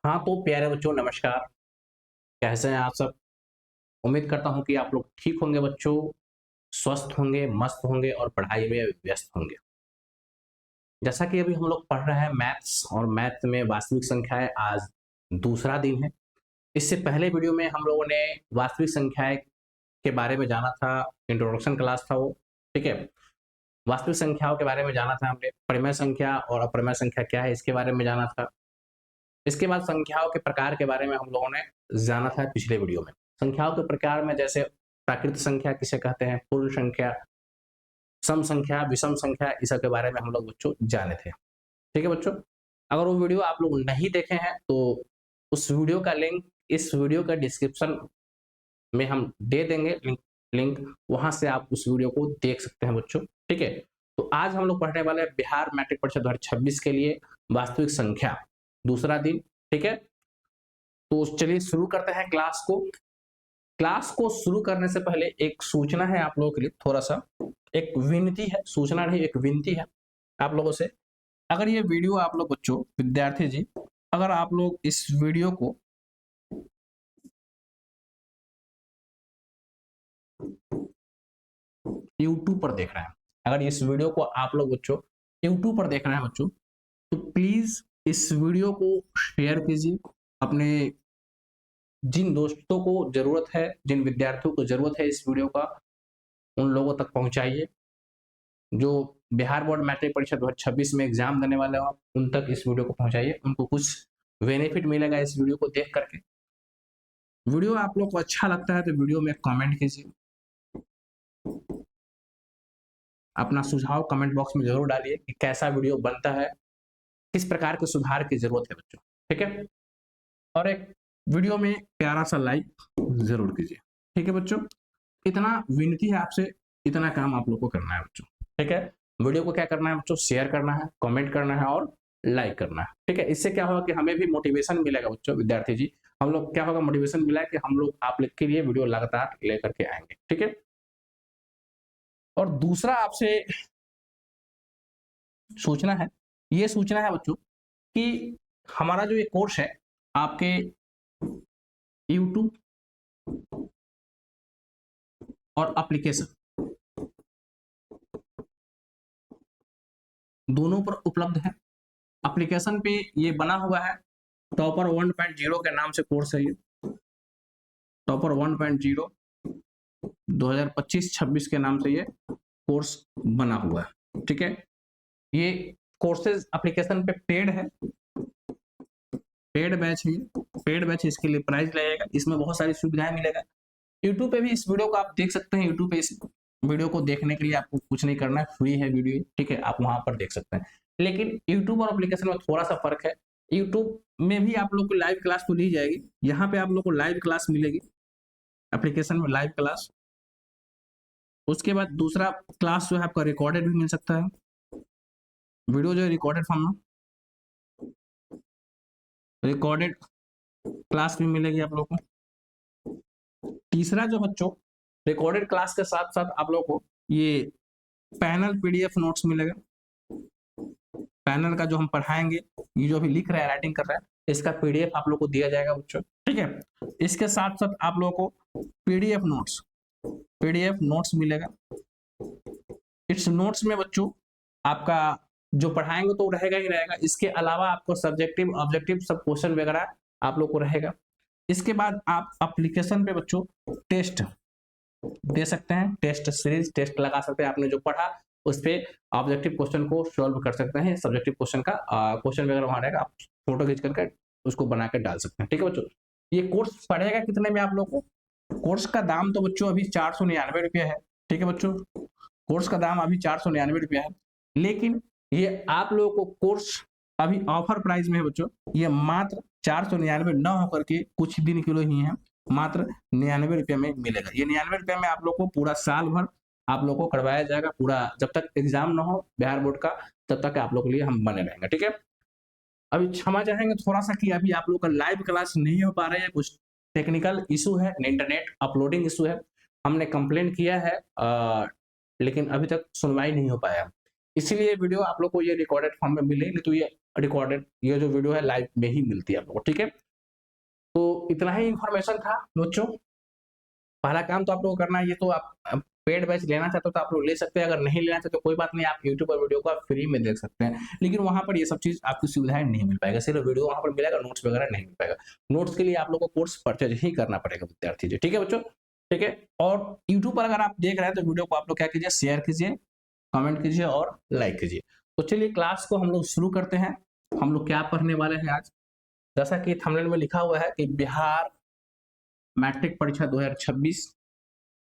हाँ, तो प्यारे बच्चों नमस्कार, कैसे हैं आप सब? उम्मीद करता हूँ कि आप लोग ठीक होंगे बच्चों, स्वस्थ होंगे, मस्त होंगे और पढ़ाई में व्यस्त होंगे। जैसा कि अभी हम लोग पढ़ रहे हैं मैथ्स और मैथ में वास्तविक संख्याएँ आज दूसरा दिन है। इससे पहले वीडियो में हम लोगों ने वास्तविक संख्याएँ के बारे में जाना था, इंट्रोडक्शन क्लास था वो, ठीक है? वास्तविक संख्याओं के बारे में जाना था हमने, परिमेय संख्या और अपरिमेय संख्या क्या है इसके बारे में जाना था। इसके बाद संख्याओं के प्रकार के बारे में हम लोगों ने जाना था पिछले वीडियो में। संख्याओं के प्रकार में जैसे प्राकृत संख्या किसे कहते हैं, पूर्ण संख्या, सम संख्या, विषम संख्या, इस सब के बारे में हम लोग बच्चों जाने थे। ठीक है बच्चों? अगर वो वीडियो आप लोग नहीं देखे हैं तो उस वीडियो का लिंक इस वीडियो का डिस्क्रिप्शन में हम दे देंगे लिंक लिंक वहाँ से आप उस वीडियो को देख सकते हैं बच्चों, ठीक है? तो आज हम लोग पढ़ने वाले हैं बिहार मैट्रिक परीक्षा 2026 के लिए वास्तविक संख्या, दूसरा दिन, ठीक है? तो चलिए शुरू करते हैं क्लास को। क्लास को शुरू करने से पहले एक सूचना है आप लोगों के लिए, थोड़ा-सा एक विनती है, सूचना नहीं एक विनती है आप लोगों से। अगर ये वीडियो आप लोग बच्चों, विद्यार्थी जी, अगर आप लोग इस वीडियो को यूट्यूब पर देख रहे हैं, अगर इस वीडियो को आप लोग बच्चों यूट्यूब पर देख रहे हैं बच्चों, तो प्लीज़ इस वीडियो को शेयर कीजिए अपने जिन दोस्तों को ज़रूरत है, जिन विद्यार्थियों को ज़रूरत है इस वीडियो का, उन लोगों तक पहुँचाइए। जो बिहार बोर्ड मैट्रिक परीक्षा 2026 में एग्ज़ाम देने वाले हो आप, उन तक इस वीडियो को पहुँचाइए। उनको कुछ बेनिफिट मिलेगा इस वीडियो को देख कर के। वीडियो आप लोग को अच्छा लगता है तो वीडियो में कमेंट कीजिए। अपना सुझाव कमेंट बॉक्स में ज़रूर डालिए कि कैसा वीडियो बनता है, किस प्रकार के सुधार की ज़रूरत है बच्चों, ठीक है? और एक वीडियो में प्यारा-सा लाइक ज़रूर कीजिए, ठीक है बच्चों? इतना विनती है आपसे, इतना काम आप लोग को करना है बच्चों, ठीक है? वीडियो को क्या करना है बच्चों, शेयर करना है, कमेंट करना है और लाइक करना है, ठीक है? इससे क्या होगा कि हमें भी मोटिवेशन मिलेगा बच्चों, विद्यार्थी जी। हम लोग क्या होगा मोटिवेशन मिला है कि हम लोग आप लोग के लिए वीडियो लगातार लेकर के आएँगे, ठीक है? और दूसरा आपसे सूचना है, ये सूचना है बच्चों कि हमारा जो ये कोर्स है, आपके यूट्यूब और एप्लीकेशन दोनों पर उपलब्ध है। एप्लीकेशन पे ये बना हुआ है, टॉपर 1.0 के नाम से कोर्स है ये। टॉपर 1.0 2025-26 के नाम से ये कोर्स बना हुआ है, ठीक है? ये कोर्सेज एप्लीकेशन पे पेड है, पेड बैच है ये, पेड बैच इसके लिए प्राइस लगेगा, इसमें बहुत सारी सुविधाएँ मिलेगा। यूट्यूब पे भी इस वीडियो को आप देख सकते हैं, यूट्यूब पे इस वीडियो को देखने के लिए आपको कुछ नहीं करना है, फ्री है वीडियो, ठीक है? आप वहाँ पर देख सकते हैं। लेकिन यूट्यूब और एप्लीकेशन में थोड़ा-सा फ़र्क है। यूट्यूब में भी आप लोग को लाइव क्लास तो ली जाएगी, यहाँ पे आप लोग को लाइव क्लास मिलेगी, एप्लीकेशन में लाइव क्लास। उसके बाद दूसरा क्लास जो है आपका रिकॉर्डेड भी मिल सकता है। वीडियो जो है रिकॉर्डेड फॉर्म में, रिकॉर्डेड क्लास भी मिलेगी आप लोग को। तीसरा जो बच्चों, रिकॉर्डेड क्लास के साथ-साथ आप लोग को ये पैनल पीडीएफ नोट्स मिलेगा। पैनल का जो हम पढ़ाएँगे, ये जो अभी लिख रहा है, राइटिंग कर रहा है, इसका पीडीएफ आप लोग को दिया जाएगा बच्चों, ठीक है? इसके साथ-साथ आप लोगों को पीडीएफ नोट्स मिलेगा। इस नोट्स में बच्चों आपका जो पढ़ाएँगे तो रहेगा ही रहेगा, इसके अलावा आपको सब्जेक्टिव, ऑब्जेक्टिव सब क्वेश्चन वगैरह आप लोग को रहेगा। इसके बाद आप एप्लीकेशन पे बच्चों टेस्ट दे सकते हैं, टेस्ट सीरीज टेस्ट लगा सकते हैं, आपने जो पढ़ा उस पे ऑब्जेक्टिव क्वेश्चन को सॉल्व कर सकते हैं, सब्जेक्टिव क्वेश्चन का क्वेश्चन वगैरह वहाँ रहेगा, आप फोटो खींच करके उसको बना के डाल सकते हैं, ठीक है बच्चों? ये कोर्स पड़ेगा कितने में आप लोग को? कोर्स का दाम तो बच्चों अभी 499 रुपया है, ठीक है बच्चों? कोर्स का दाम अभी 499 रुपया है, लेकिन ये आप लोगों को कोर्स अभी ऑफर प्राइस में है बच्चों, ये मात्र 499 ना होकर के कुछ दिन के लिए ही है, मात्र 99 रुपये में मिलेगा। ये 99 रुपये में आप लोग को पूरा साल भर आप लोग को करवाया जाएगा, पूरा जब तक एग्जाम ना हो बिहार बोर्ड का, तब तक आप लोग के लिए हम बने रहेंगे, ठीक है? अभी क्षमा चाहेंगे थोड़ा-सा कि अभी आप लोग का लाइव क्लास नहीं हो पा रही है, कुछ टेक्निकल इश्यू है, इंटरनेट अपलोडिंग इश्यू है। हमने कंप्लेंट किया है लेकिन अभी तक सुनवाई नहीं हो पाया। इसीलिए वीडियो आप लोग को ये रिकॉर्डेड फॉर्म में मिले, नहीं तो ये रिकॉर्डेड ये जो वीडियो है लाइव में ही मिलती है आपको, ठीक है। तो इतना ही इन्फॉर्मेशन था बच्चों। पहला काम तो आप लोगों को करना है, ये तो आप पेड बैच लेना चाहते हो तो आप लोग ले सकते हैं, अगर नहीं लेना चाहते तो कोई बात नहीं, आप यूट्यूब पर वीडियो को आप फ्री में देख सकते हैं, लेकिन वहाँ पर ये सब चीज़ आपकी सुविधाएं नहीं मिल पाएगा, सिर्फ वीडियो वहाँ पर मिलेगा, नोट्स वगैरह नहीं मिल पाएगा। नोट्स के लिए आप लोग को कोर्स परचेज ही करना पड़ेगा विद्यार्थी जी, ठीक है बच्चों, ठीक है। और यूट्यूब पर अगर आप देख रहे हैं तो वीडियो को आप लोग क्या कीजिए, शेयर कीजिए, कमेंट कीजिए और लाइक कीजिए। तो चलिए क्लास को हम लोग शुरू करते हैं। हम लोग क्या पढ़ने वाले हैं आज, जैसा कि थंबनेल में लिखा हुआ है कि बिहार मैट्रिक परीक्षा 2026।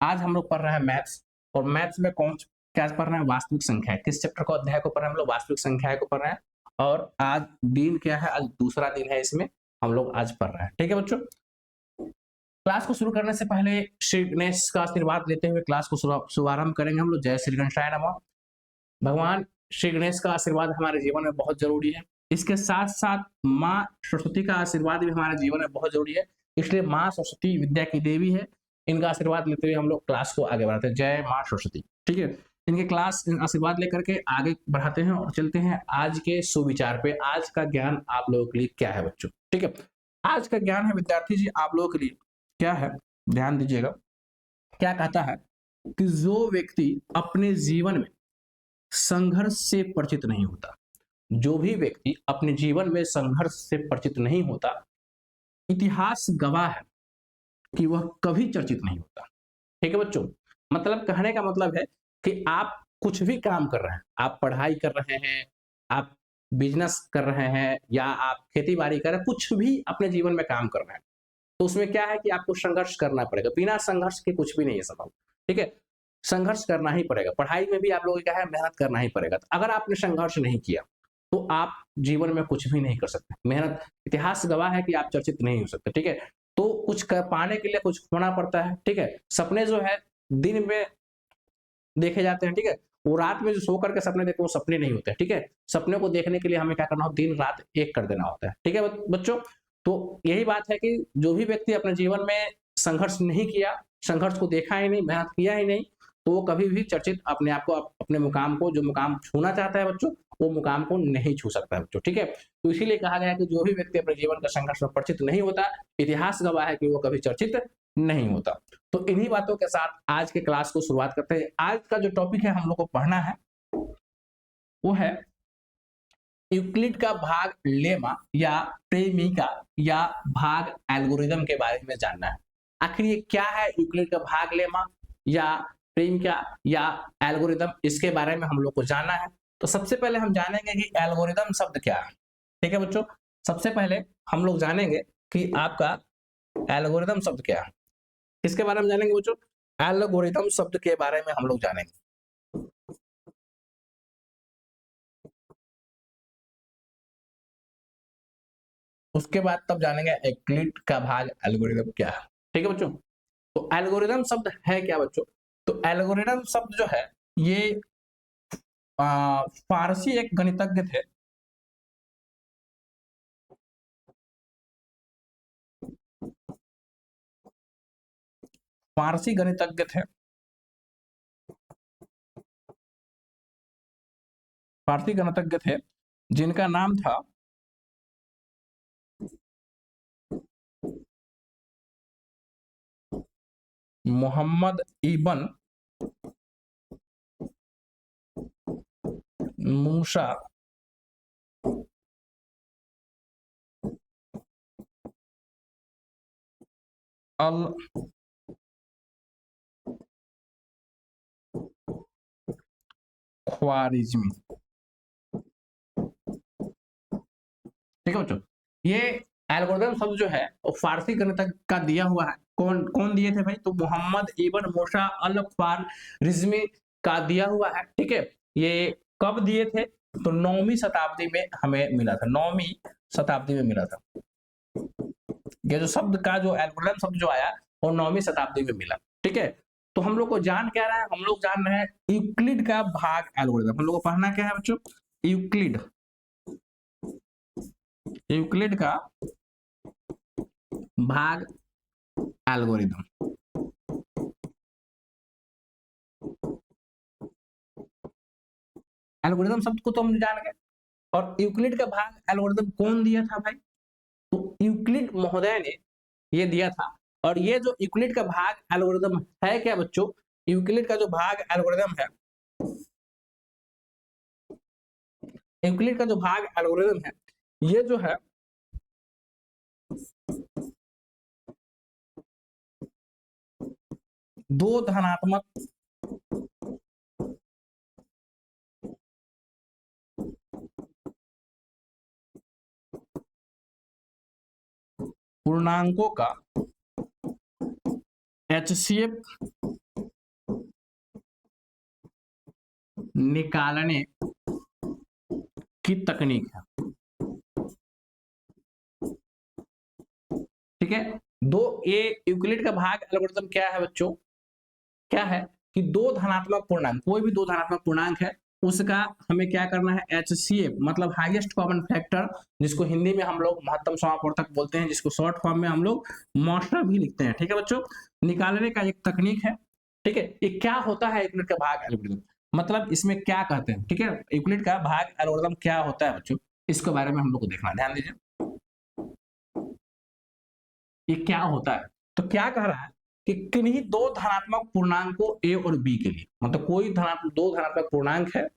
आज हम लोग पढ़ रहे हैं मैथ्स, और मैथ्स में कौन क्या पढ़ रहे हैं, वास्तविक संख्या। किस चैप्टर को, अध्याय को पढ़ रहे हैं हम लोग, वास्तविक संख्या को पढ़ रहे हैं। और आज दिन क्या है, आज दूसरा दिन है, इसमें हम लोग आज पढ़ रहे हैं, ठीक है बच्चों। क्लास को शुरू करने से पहले श्री गणेश का आशीर्वाद लेते हुए क्लास को शुभारंभ करेंगे हम लोग। जय श्री गणेशाय नमः। भगवान श्री गणेश का आशीर्वाद हमारे जीवन में बहुत जरूरी है, इसके साथ साथ माँ सरस्वती का आशीर्वाद भी हमारे जीवन में बहुत जरूरी है, इसलिए माँ सरस्वती विद्या की देवी है, इनका आशीर्वाद लेते हुए हम लोग क्लास को आगे बढ़ाते हैं। जय माँ सरस्वती, ठीक है। इनके क्लास आशीर्वाद लेकर के आगे बढ़ाते हैं और चलते हैं आज के सुविचार पे। आज का ज्ञान आप लोगों के लिए क्या है बच्चों, ठीक है। आज का ज्ञान है विद्यार्थी जी आप लोगों के लिए क्या है, ध्यान दीजिएगा। क्या कहता है कि जो व्यक्ति अपने जीवन में संघर्ष से परिचित नहीं होता, जो भी व्यक्ति अपने जीवन में संघर्ष से परिचित नहीं होता, इतिहास गवाह है कि वह कभी चर्चित नहीं होता, ठीक है बच्चों। मतलब कहने का मतलब है कि आप कुछ भी काम कर रहे हैं, आप पढ़ाई कर रहे हैं, आप बिजनेस कर रहे हैं, या आप खेती बाड़ी कर रहे हैं, कुछ भी अपने जीवन में काम कर रहे हैं, तो उसमें क्या है कि आपको संघर्ष करना पड़ेगा। बिना संघर्ष के कुछ भी नहीं है संभव, ठीक है। संघर्ष करना ही पड़ेगा, पढ़ाई में भी आप लोगों को क्या है, मेहनत करना ही पड़ेगा। तो अगर आपने संघर्ष नहीं किया तो आप जीवन में कुछ भी नहीं कर सकते। मेहनत, इतिहास गवाह है कि आप चर्चित नहीं हो सकते, ठीक है। तो कुछ कर पाने के लिए कुछ होना पड़ता है, ठीक है। सपने जो है दिन में देखे जाते हैं, ठीक है। वो रात में जो सो करके सपने देखते हैं वो सपने नहीं होते हैं, ठीक है। सपने को देखने के लिए हमें क्या करना होता है, दिन रात एक कर देना होता है, ठीक है बच्चों। तो यही बात है कि जो भी व्यक्ति अपने जीवन में संघर्ष नहीं किया, संघर्ष को देखा ही नहीं, मेहनत किया ही नहीं, तो वो कभी भी चर्चित अपने आप को, अपने मुकाम को, जो मुकाम छूना चाहता है बच्चों, वो मुकाम को नहीं छू सकता है बच्चों, ठीक है। तो इसीलिए कहा गया है कि जो भी व्यक्ति अपने जीवन का संघर्ष में परिचित नहीं होता, इतिहास गवाह है कि वो कभी चर्चित नहीं होता। तो इन्हीं बातों के साथ आज के क्लास को शुरुआत करते हैं। आज का जो टॉपिक है हम लोग को पढ़ना है वो है यूक्लिड का भाग लेमा या प्रेमिका या भाग एल्गोरिदम के बारे में जानना है। आखिर ये क्या है यूक्लिड का भाग लेमा या प्रेमिका या एल्गोरिदम, इसके बारे में हम लोग को जानना है। तो सबसे पहले हम जानेंगे कि एल्गोरिदम शब्द क्या है, ठीक है बच्चों। सबसे पहले हम लोग जानेंगे कि आपका एल्गोरिदम शब्द क्या है। किसके बारे में जानेंगे बच्चों, एल्गोरिदम शब्द के बारे में हम लोग जानेंगे। उसके बाद तब जानेंगे यूक्लिड का भाग एल्गोरिदम क्या है, ठीक है बच्चों। तो एल्गोरिदम शब्द है क्या बच्चों, तो एल्गोरिदम शब्द जो है ये फारसी एक गणितज्ञ थे, फारसी गणितज्ञ थे, फारसी गणितज्ञ थे जिनका नाम था मोहम्मद इबन मूसा अल ख्वारिज्मी, ठीक है बच्चों। ये एल्गोरिदम शब्द जो है वो फारसी गणितज्ञ का दिया हुआ है। कौन कौन दिए थे भाई, तो मोहम्मद इबन मूसा अल ख्वारिज्मी का दिया हुआ है, ठीक है। ये कब दिए थे, तो 9वीं शताब्दी में हमें मिला था, 9वीं शताब्दी में मिला था। ये जो शब्द का जो एल्गोरिदम शब्द जो आया वो 9वीं शताब्दी में मिला, ठीक है। तो हम लोग को जान क्या रहा है, हम लोग जान रहे हैं यूक्लिड का भाग एल्गोरिदम। हम लोग को पढ़ना क्या है बच्चों, यूक्लिड, यूक्लिड का भाग एल्गोरिदम। एल्गोरिदम शब्द को तो हम जान गए, और यूक्लिड का भाग एल्गोरिदम कौन दिया था भाई? तो यूक्लिड महोदय ने ये दिया था। और ये जो यूक्लिड का भाग एल्गोरिदम है क्या बच्चों? यूक्लिड का जो भाग एल्गोरिदम है, यूक्लिड का जो भाग एल्गोरिदम है, ये जो है दो धनात्मक पूर्णांकों का HCF निकालने की तकनीक है। ठीक है, ये यूक्लिड का भाग एल्गोरिथम क्या है बच्चों? क्या है कि दो धनात्मक पूर्णांक, कोई भी दो धनात्मक पूर्णांक है, उसका हमें क्या करना है? HCF मतलब हाईएस्ट कॉमन फैक्टर, जिसको हिंदी में हम लोग महत्तम समापवर्धक बोलते हैं, जिसको शॉर्ट फॉर्म में हम लोग मॉस्टर भी लिखते हैं। ठीक है बच्चों, निकालने का एक तकनीक है। ठीक है, ये क्या होता है यूक्लिड का भाग एल्गोरिथम, मतलब इसमें क्या कहते हैं? ठीक है, यूक्लिड का भाग एल्गोरिथम क्या होता है बच्चों, इसके बारे में हम लोग को देखना, ध्यान दीजिए ये क्या होता है। तो क्या कह रहा है कि किन्हीं दो धनात्मक पूर्णांकों ए और बी के लिए, मतलब कोई दो धनात्मक पूर्णांक है,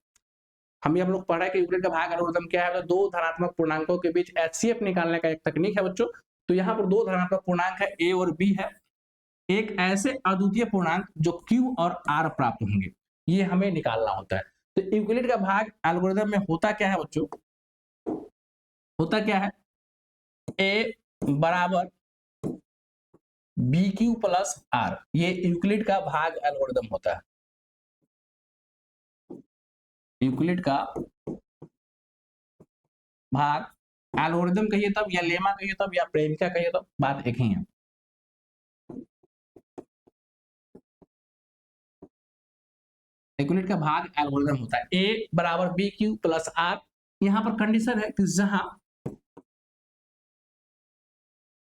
हम लोग पढ़ा है कि यूक्लिड का भाग एल्गोरिथम क्या है, तो दो धनात्मक पूर्णांकों के बीच HCF निकालने का एक तकनीक है बच्चों। तो यहाँ पर दो धनात्मक पूर्णांक है ए और बी है, एक ऐसे अद्वितीय पूर्णांक जो Q और R प्राप्त होंगे, ये हमें निकालना होता है। तो यूक्लिड का भाग एल्गोरिथम में होता क्या है बच्चों? होता क्या है? ए बराबर BQ प्लस R, ये यूक्लिड का भाग एल्गोरिथम होता है। यूक्लिड का भाग एल्गोरिथम कहिए तब, या लेमा कहिए तब, या प्रेमिका कहिए तब, बात एक ही है। यूक्लिड का भाग एल्गोरिथम होता है ए बराबर BQ प्लस R। यहां पर कंडीशन है कि जहां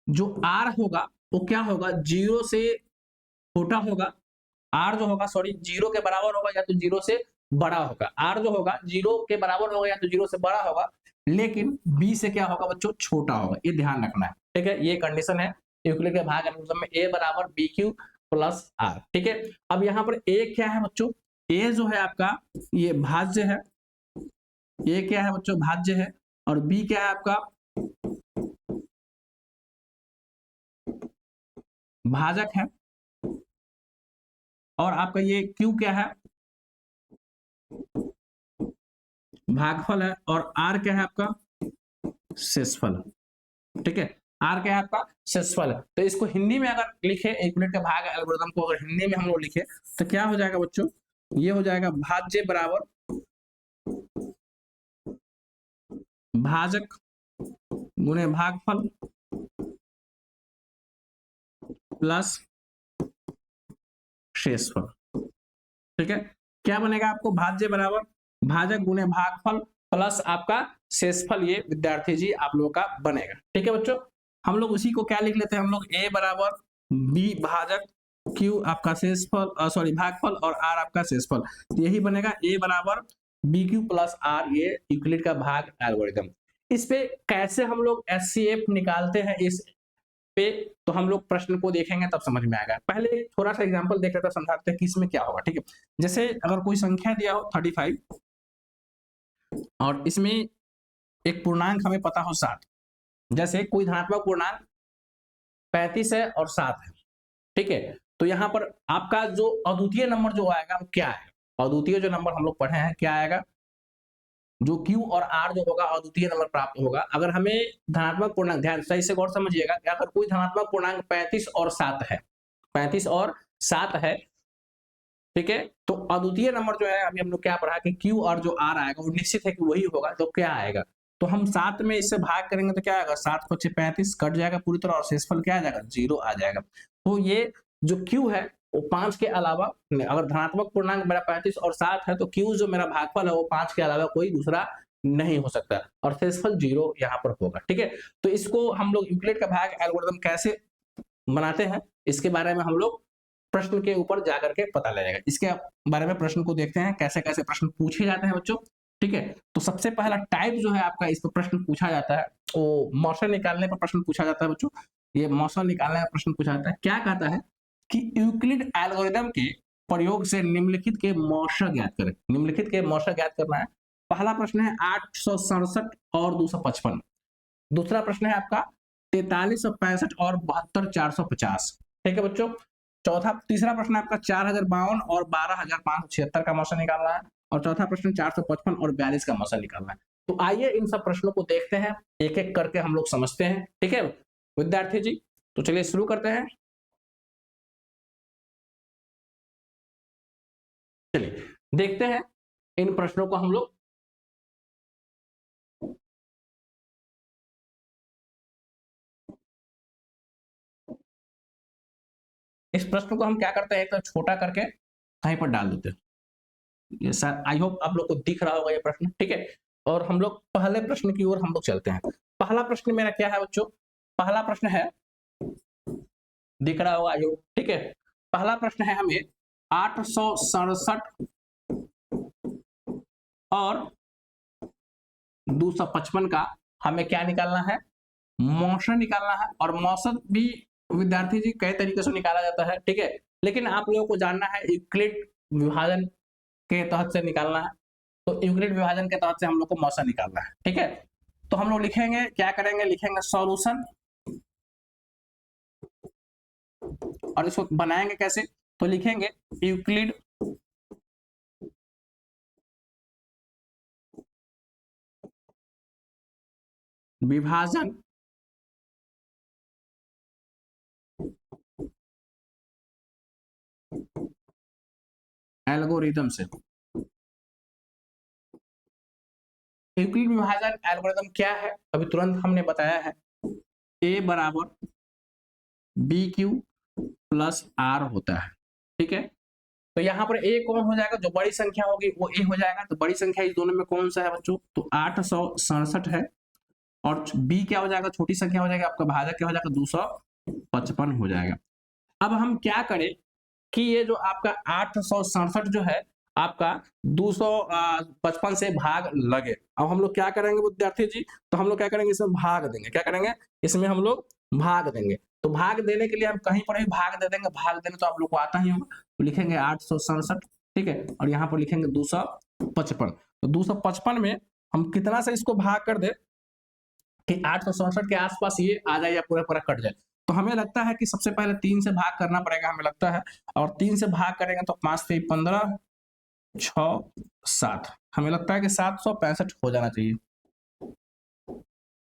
जो R होगा वो क्या होगा? जीरो से छोटा होगा, R जो होगा सॉरी जीरो के बराबर होगा या तो जीरो से बड़ा होगा। R जो होगा जीरो के बराबर होगा या तो जीरो से बड़ा होगा, लेकिन B से क्या होगा बच्चों? छोटा होगा, ये ध्यान रखना है। ठीक है, ये कंडीशन है यूक्लिड के भाग एल्गोरिथम में, A बराबर BQ प्लस R। ठीक है, अब यहाँ पर A क्या है बच्चों? A जो है आपका ये भाज्य है, A क्या है बच्चों? भाज्य है। और B क्या है आपका? भाजक है। और आपका ये Q क्या है? भागफल है। और R क्या है आपका? शेषफल। ठीक है, R क्या है आपका? शेषफल है। तो इसको हिंदी में अगर लिखे, यूक्लिड का भाग एल्गोरिथम को अगर हिंदी में हम लोग लिखे तो क्या हो जाएगा बच्चों? ये हो जाएगा भाज्य बराबर भाजक गुणे भागफल प्लस शेषफल। ठीक है, क्या बनेगा आपको? भाज्य बराबर भाजक गुणे भागफल प्लस आपका शेषफल, ये विद्यार्थी जी आप लोगों का बनेगा। ठीक है बच्चों, हम लोग उसी को क्या लिख लेते हैं? हम लोग A बराबर B भाजक Q आपका शेषफल सॉरी भागफल और R आपका शेषफल, यही बनेगा A बराबर BQ प्लस R, ये यूक्लिड का भाग एल्गोरिथम। इस पे कैसे हम लोग HCF निकालते हैं इस पे, तो हम लोग प्रश्न को देखेंगे तब समझ में आएगा। पहले थोड़ा सा एग्जांपल देख लेते हैं, समझाते हैं कि इसमें क्या होगा। ठीक है, जैसे अगर कोई संख्या दिया हो 35 और इसमें एक पूर्णांक हमें पता हो 7, जैसे कोई धनात्मक पूर्णांक 35 है और 7 है। ठीक है, तो यहाँ पर आपका जो अद्वितीय नंबर जो आएगा वो क्या है? अद्वितीय जो नंबर हम लोग पढ़े हैं क्या आएगा? जो Q और R जो होगा अद्वितीय नंबर प्राप्त होगा। अगर हमें धनात्मक पूर्णांक, ध्यान सही से गौर समझिएगा, कि अगर कोई धनात्मक पूर्णांक 35 और 7 है, 35 और 7 है, ठीक है, तो अद्वितीय नंबर जो है अभी हम लोग क्या पढ़ा कि Q और जो R आएगा वो निश्चित है कि वही होगा। तो क्या आएगा? तो हम 7 में इससे भाग करेंगे तो क्या आएगा? 7 × 35 कट जाएगा पूरी तरह, और शेषफल क्या आ जाएगा? 0 आ जाएगा। तो ये जो Q है वो 5 के अलावा, अगर धनात्मक पूर्णांक मेरा 35 और 7 है तो Q जो मेरा भागफल है वो 5 के अलावा कोई दूसरा नहीं हो सकता, और शेषफल 0 यहाँ पर होगा। ठीक है, तो इसको हम लोग यूक्लिड का भाग एल्गोरिथम कैसे बनाते हैं, इसके बारे में हम लोग प्रश्न के ऊपर जाकर के पता लगेगा। इसके बारे में प्रश्न को देखते हैं, कैसे कैसे प्रश्न पूछे जाते हैं बच्चों, ठीक है। तो सबसे पहला टाइप जो है आपका, इस पर प्रश्न पूछा जाता है, वो मौसा निकालने पर प्रश्न पूछा जाता है बच्चों। ये मौसा निकालने का प्रश्न पूछा जाता है। क्या कहता है कि यूक्लिड एल्गोरिदम के प्रयोग से निम्नलिखित के मौसा ज्ञात करें। निम्नलिखित के मौसा ज्ञात करना है। पहला प्रश्न है 867 और 255। दूसरा प्रश्न है आपका 4365 और 72450। ठीक है बच्चों। तीसरा प्रश्न आपका 4052 और 12576 का मौसा निकालना है। और चौथा प्रश्न 455 और 42 का मौसा निकालना है। तो आइए इन सब प्रश्नों को देखते हैं, एक एक करके हम लोग समझते हैं। ठीक है विद्यार्थी जी, तो चलिए शुरू करते हैं। चलिए देखते हैं इन प्रश्नों को हम लोग। इस प्रश्न को हम क्या करते हैं, तो छोटा करके कहीं पर डाल देते हैं। ये सर आई होप आप लोग को दिख रहा होगा ये प्रश्न। ठीक है, और हम लोग पहले प्रश्न की ओर हम लोग चलते हैं। पहला प्रश्न मेरा क्या है बच्चों? पहला प्रश्न है, दिख रहा होगा आई होप। ठीक है, पहला प्रश्न है हमें 867 और 255 का हमें क्या निकालना है? मौसा निकालना है। और मौसम भी विद्यार्थी जी कई तरीके से निकाला जाता है। ठीक है, लेकिन आप लोगों को जानना है यूक्लिड विभाजन के तहत से निकालना है। तो यूक्लिड विभाजन के तहत से हम लोग को मौसा निकालना है। ठीक है, तो हम लोग लिखेंगे, क्या करेंगे, लिखेंगे सॉल्यूशन। और इसको बनाएंगे कैसे? तो लिखेंगे यूक्लिड विभाजन एल्गोरिदम से। यूक्लिड विभाजन एल्गोरिदम क्या है, अभी तुरंत हमने बताया है। ए बराबर बी क्यू प्लस आर होता है। ठीक है, तो यहाँ पर ए कौन हो जाएगा? जो बड़ी संख्या होगी वो ए हो जाएगा। तो बड़ी संख्या इस दोनों में कौन सा है बच्चों? तो 867 है। और बी क्या हो जाएगा? छोटी संख्या हो जाएगा, आपका भाजक क्या हो जाएगा? 255 हो जाएगा। अब हम क्या करें कि ये जो आपका 867 जो है आपका 255 से भाग लगे। अब हम लोग क्या करेंगे विद्यार्थी जी? तो हम लोग क्या करेंगे, इसमें भाग देंगे। क्या करेंगे? इसमें हम लोग भाग देंगे। तो भाग देने के लिए हम कहीं पर भी भाग दे देंगे। भाग देने तो आप लोग को आता ही होगा। तो लिखेंगे 867, ठीक है, और यहाँ पर लिखेंगे 255। तो 255 में हम कितना से इसको भाग कर दे कि 867 के आसपास ये आ जाए या पूरा पूरा कट जाए। तो हमें लगता है कि सबसे पहले 3 से भाग करना पड़ेगा, हमें लगता है। और 3 से भाग करेंगे तो 5 से 15, 6, 7, हमें लगता है कि 765 हो जाना चाहिए।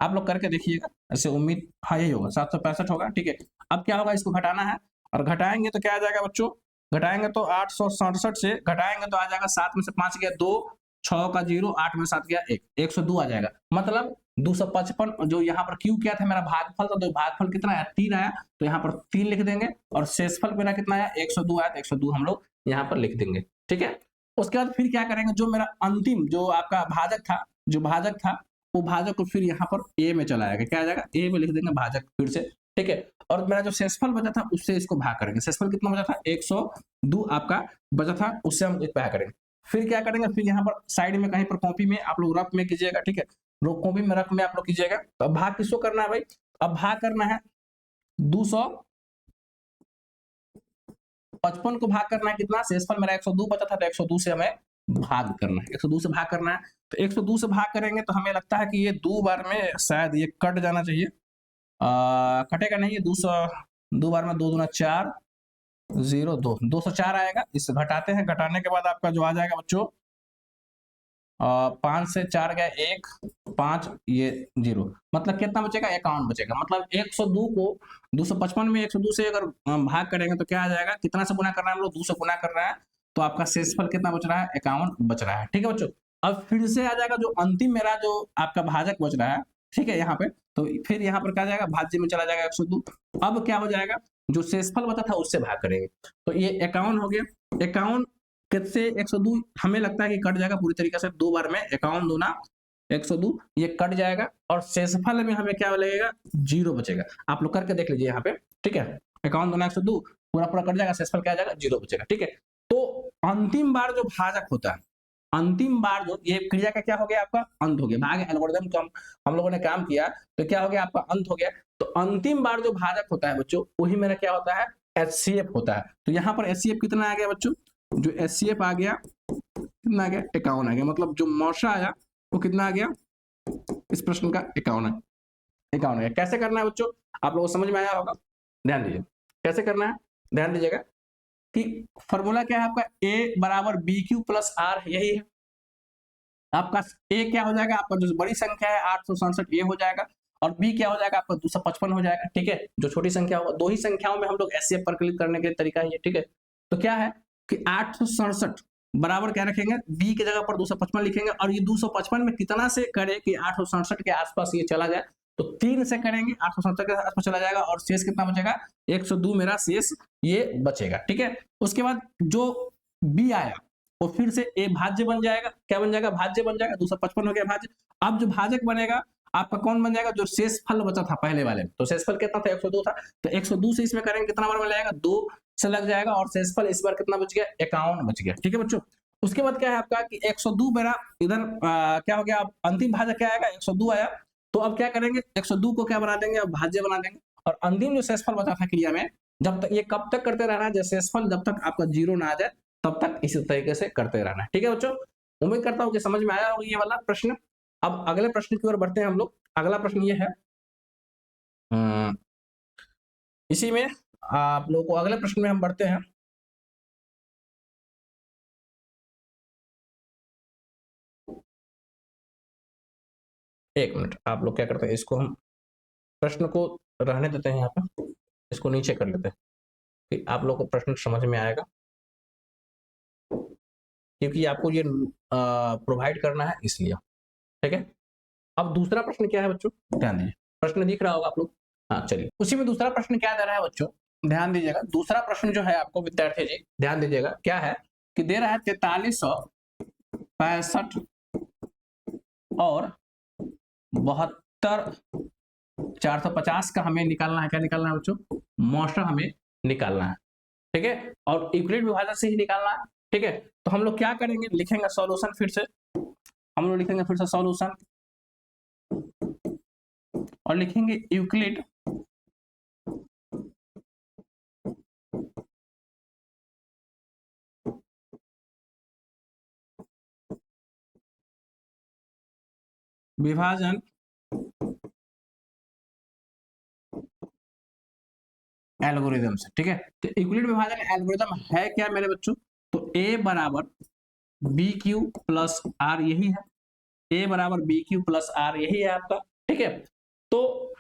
आप लोग करके देखिएगा, ऐसे उम्मीद हाँ यही होगा, 765 होगा। ठीक है, अब क्या होगा, इसको घटाना है। और घटाएंगे तो क्या आ जाएगा बच्चों? घटाएंगे तो 867 से घटाएंगे तो आ जाएगा 7 में से 5 गया 2, 6 का 0, 8 में 7 गया 1, 102 आ जाएगा। मतलब 255 जो यहाँ पर क्यू क्या था मेरा भागफल था, तो भागफल कितना आया? 3 आया। तो यहाँ पर 3 लिख देंगे। और शेषफल मेरा कितना आया? 102 आया। तो 102 हम लोग यहाँ पर लिख देंगे। ठीक है, उसके बाद फिर क्या करेंगे, जो मेरा अंतिम जो आपका भाजक था, जो भाजक था वो भाजक को फिर यहाँ पर ए में चला आएगा। क्या आ जाएगा? ए में लिख देंगे भाजक फिर से। ठीक है, और मेरा जो शेषफल बचा था उससे इसको भाग करेंगे। शेषफल कितना बचा था? 102 आपका बचा था, उससे हम एक भाग करेंगे। फिर क्या करेंगे, फिर यहाँ पर साइड में कहीं पर कॉपी में आप लोग रफ में कीजिएगा। ठीक है, कॉपी में रफ में आप लोग कीजिएगा। तो अब भाग किसको करना है भाई? अब भाग करना है 255 को भाग करना है कितना? शेषफल मेरा 102 बचा था, तो 102 से हमें भाग करना है। 102 से भाग करना है। तो 102 से भाग करेंगे तो हमें लगता है कि ये 2 बार में शायद ये कट जाना चाहिए। कटेगा नहीं, ये 2 बार में 2 दूना 4, 0 2, 204 आएगा। इसे घटाते हैं। घटाने के बाद आपका जो आ जाएगा बच्चों 5 से 4 गया 1, 5 ये 0, मतलब कितना बचेगा? 51 बचेगा। मतलब 102 को 255 में 102 से अगर भाग करेंगे तो क्या आ जाएगा? कितना से गुना करना है हम लोग? 2 से गुना कर रहा है। तो आपका शेषफल कितना बच रहा है? 51 बच रहा है। ठीक है बच्चों, अब फिर से आ जाएगा जो अंतिम मेरा जो आपका भाजक बच रहा है। ठीक है, यहाँ पे तो फिर यहाँ पर क्या जाएगा? भाज्य में चला जाएगा 102। अब क्या हो जाएगा? जो शेषफल बचा था उससे भाग करेंगे। तो ये 51 हो गया। 51 किससे? 102। हमें लगता है कि कट जाएगा पूरी तरीके से। 2 बार में 51 दूना 102 ये कट जाएगा। और शेषफल में हमें क्या लगेगा? 0 बचेगा। आप लोग करके देख लीजिए यहाँ पे। ठीक है, 51 दूना 102 पूरा पूरा कट जाएगा, शेषफल क्या आ जाएगा? 0 बचेगा। ठीक है, तो अंतिम बार जो भाजक होता है, अंतिम बार जो ये क्रिया का क्या हो गया आपका अंत हो गया, भाग एल्गोरिदम को हम लोगों ने काम किया तो क्या हो गया आपका अंत हो गया। तो अंतिम बार जो भाजक होता है बच्चों वही मेरा क्या होता है HCF होता है। तो यहाँ पर HCF कितना आ गया बच्चों, जो HCF आ गया कितना आ गया 51 आ गया, मतलब जो मौसा आया वो कितना आ गया इस प्रश्न का 51 है, 51 है। कैसे करना है बच्चों आप लोगों को समझ में आया होगा, ध्यान दीजिए कैसे करना है, ध्यान दीजिएगा कि फॉर्मूला क्या है आपका A बराबर BQ प्लस R, यही है आपका। A क्या हो जाएगा आपका जो बड़ी संख्या है 867 A हो जाएगा, और B क्या हो जाएगा आपका 255 हो जाएगा, ठीक है। जो छोटी संख्या होगा, दो ही संख्याओं में हम लोग HCF परिकलित करने के तरीका है ये, ठीक है। तो क्या है कि 867 बराबर क्या रखेंगे B की जगह पर 255 लिखेंगे, और ये 255 में कितना से करे कि 867 के आसपास ये चला जाए, तो 3 से करेंगे 867 के आसपास चला जाएगा, और शेष कितना बचेगा 102 मेरा शेष ये बचेगा, ठीक है। उसके बाद जो B आया वो फिर से A भाज्य बन जाएगा, क्या बन जाएगा भाज्य बन जाएगा, 255 हो गया भाज्य। अब जो भाजक बनेगा आपका कौन बन जाएगा, जो शेष फल बचा था पहले वाले में, तो शेष फल कितना था 102 था, तो 102 से इसमें करेंगे कितना बार मिल जाएगा 2 से लग जाएगा, और शेष फल इस बार कितना बच गया 51 बच गया, ठीक है बच्चों। उसके बाद क्या है आपका कि 102 मेरा इधर क्या हो गया, अंतिम भाजक क्या आएगा 102 आया, तो अब क्या करेंगे 102 को क्या बना देंगे अब भाज्य बना देंगे, और अंतिम जो शेषफल बचा था क्रिया में, जब तक ये कब तक करते रहना है, जब शेषफल जब तक आपका 0 ना आ जाए तब तक इसी तरीके से करते रहना है, ठीक है बच्चों। उम्मीद करता हूँ कि समझ में आया होगा ये वाला प्रश्न। अब अगले प्रश्न की ओर बढ़ते हैं हम लोग। अगला प्रश्न ये है इसी में आप लोगों को अगले प्रश्न में हम बढ़ते हैं। एक मिनट आप लोग क्या करते हैं, इसको हम प्रश्न को रहने देते हैं यहाँ पे, इसको नीचे कर लेते हैं कि आप लोग को प्रश्न समझ में आएगा, क्योंकि आपको ये प्रोवाइड करना है इसलिए, ठीक है। अब दूसरा प्रश्न क्या है बच्चों, ध्यान दीजिए, प्रश्न दिख रहा होगा आप लोग, हाँ चलिए उसी में दूसरा प्रश्न क्या दे रहा है बच्चों, ध्यान दीजिएगा। दूसरा प्रश्न जो है आपको विद्यार्थी जी ध्यान दीजिएगा क्या है कि दे रहा है 4365 और 72,450 का हमें निकालना है, क्या निकालना है बच्चों मौसा हमें निकालना है, ठीक है, और यूक्लिड विभाजन से ही निकालना है, ठीक है। तो हम लोग क्या करेंगे, लिखेंगे सॉल्यूशन, फिर से हम लोग लिखेंगे फिर से सॉल्यूशन, और लिखेंगे यूक्लिड विभाजन एल्गोरिदम से, ठीक है। तो यूक्लिड विभाजन एल्गोरिदम है क्या मेरे बच्चों, तो A बराबर BQ प्लस R यही है, A बराबर BQ प्लस R यही है आपका, ठीक है। तो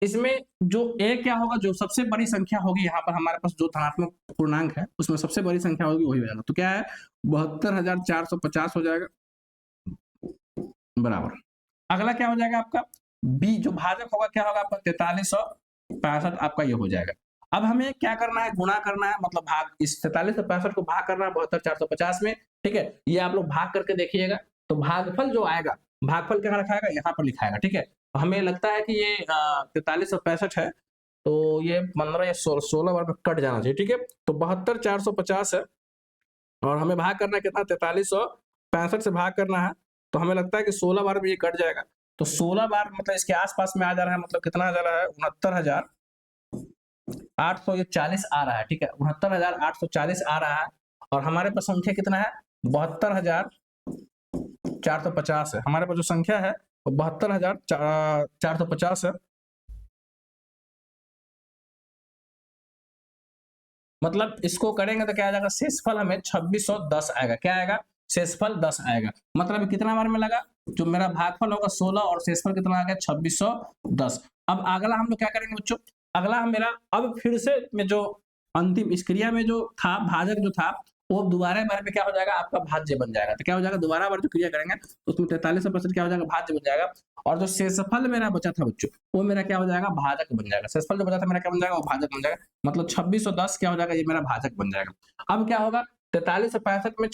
इसमें जो A क्या होगा, जो सबसे बड़ी संख्या होगी यहाँ पर हमारे पास जो धनात्मक पूर्णांक है उसमें सबसे बड़ी संख्या होगी वही हो जाएगा, तो क्या है 72,450 हो जाएगा बराबर। अगला क्या हो जाएगा आपका B जो भाजक होगा क्या होगा आपका 4365 आपका ये हो जाएगा। अब हमें क्या करना है, गुणा करना है, मतलब भाग इस 4365 को भाग करना है 72,450 में, ठीक है। ये आप लोग भाग करके देखिएगा, तो भागफल जो आएगा, भागफल कहाँ रखा है यहाँ पर लिखाएगा, ठीक है। तो हमें लगता है कि ये 4365 है, तो ये 15 या 16 बार में कट जाना चाहिए, ठीक है। तो 72,450 है, और हमें भाग करना है कितना 4365 से भाग करना है, तो हमें लगता है कि 16 बार में ये कट जाएगा, तो 16 बार मतलब इसके आसपास में आ जा रहा है, मतलब कितना आ जा रहा है 69,840 आ रहा है, ठीक है 69,840 आ रहा है, और हमारे पास संख्या कितना है 72,450 है, हमारे पास जो संख्या है वो 72,450 है, मतलब इसको करेंगे तो क्या आ जाएगा शेषफल हमें 2610 आएगा, क्या आएगा शेषफल 10 आएगा, मतलब कितना बार में लगा, जो मेरा भागफल होगा 16 और शेषफल कितना आ गया 2610। अब अगला हम लोग क्या करेंगे बच्चों, अगला हम मेरा अब फिर से में जो अंतिम इस क्रिया में जो था भाजक जो था वो दोबारा बार में क्या हो जाएगा आपका भाज्य बन जाएगा, तो क्या हो जाएगा दोबारा बार जो क्रिया करेंगे तो उसमें 43% क्या हो जाएगा भाज्य बन जाएगा, और जो शेषफल मेरा बचा था बच्चों वो मेरा क्या हो जाएगा भाजक बन जाएगा, शेषफल जो बचा था मेरा क्या बन जाएगा वो भाजक बन जाएगा, मतलब 2610 क्या हो जाएगा ये मेरा भाजक बन जाएगा। अब क्या होगा 4365 में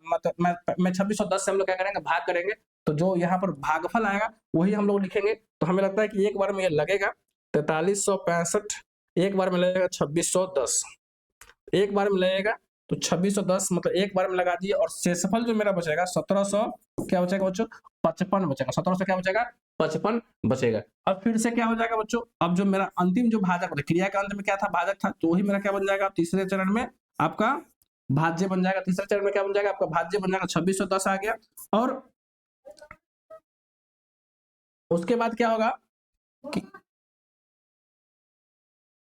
मतलब मैं 2610 से हम लोग क्या करेंगे भाग करेंगे, तो जो यहाँ पर भागफल आएगा वही हम लोग लिखेंगे, तो हमें लगता है कि एक बार में ये लगेगा 4365, एक बार में लगेगा 2610, एक बार में लगेगा तो 2610 मतलब एक बार में लगा दिए, और शेषफल जो मेरा बचेगा 1700 क्या बचेगा बच्चों, 55 बचेगा। 1700 क्या बचेगा, 55 बचेगा। अब फिर से क्या हो जाएगा बच्चों, अब जो मेरा अंतिम जो भाजक होता है, क्रिया के अंत में क्या था, भाजक था, तो वही मेरा क्या बन जाएगा, तीसरे चरण में आपका भाज्य बन जाएगा। तीसरे चरण में क्या बन जाएगा, आपका भाज्य बन जाएगा। 2610 आ गया, और उसके बाद क्या होगा कि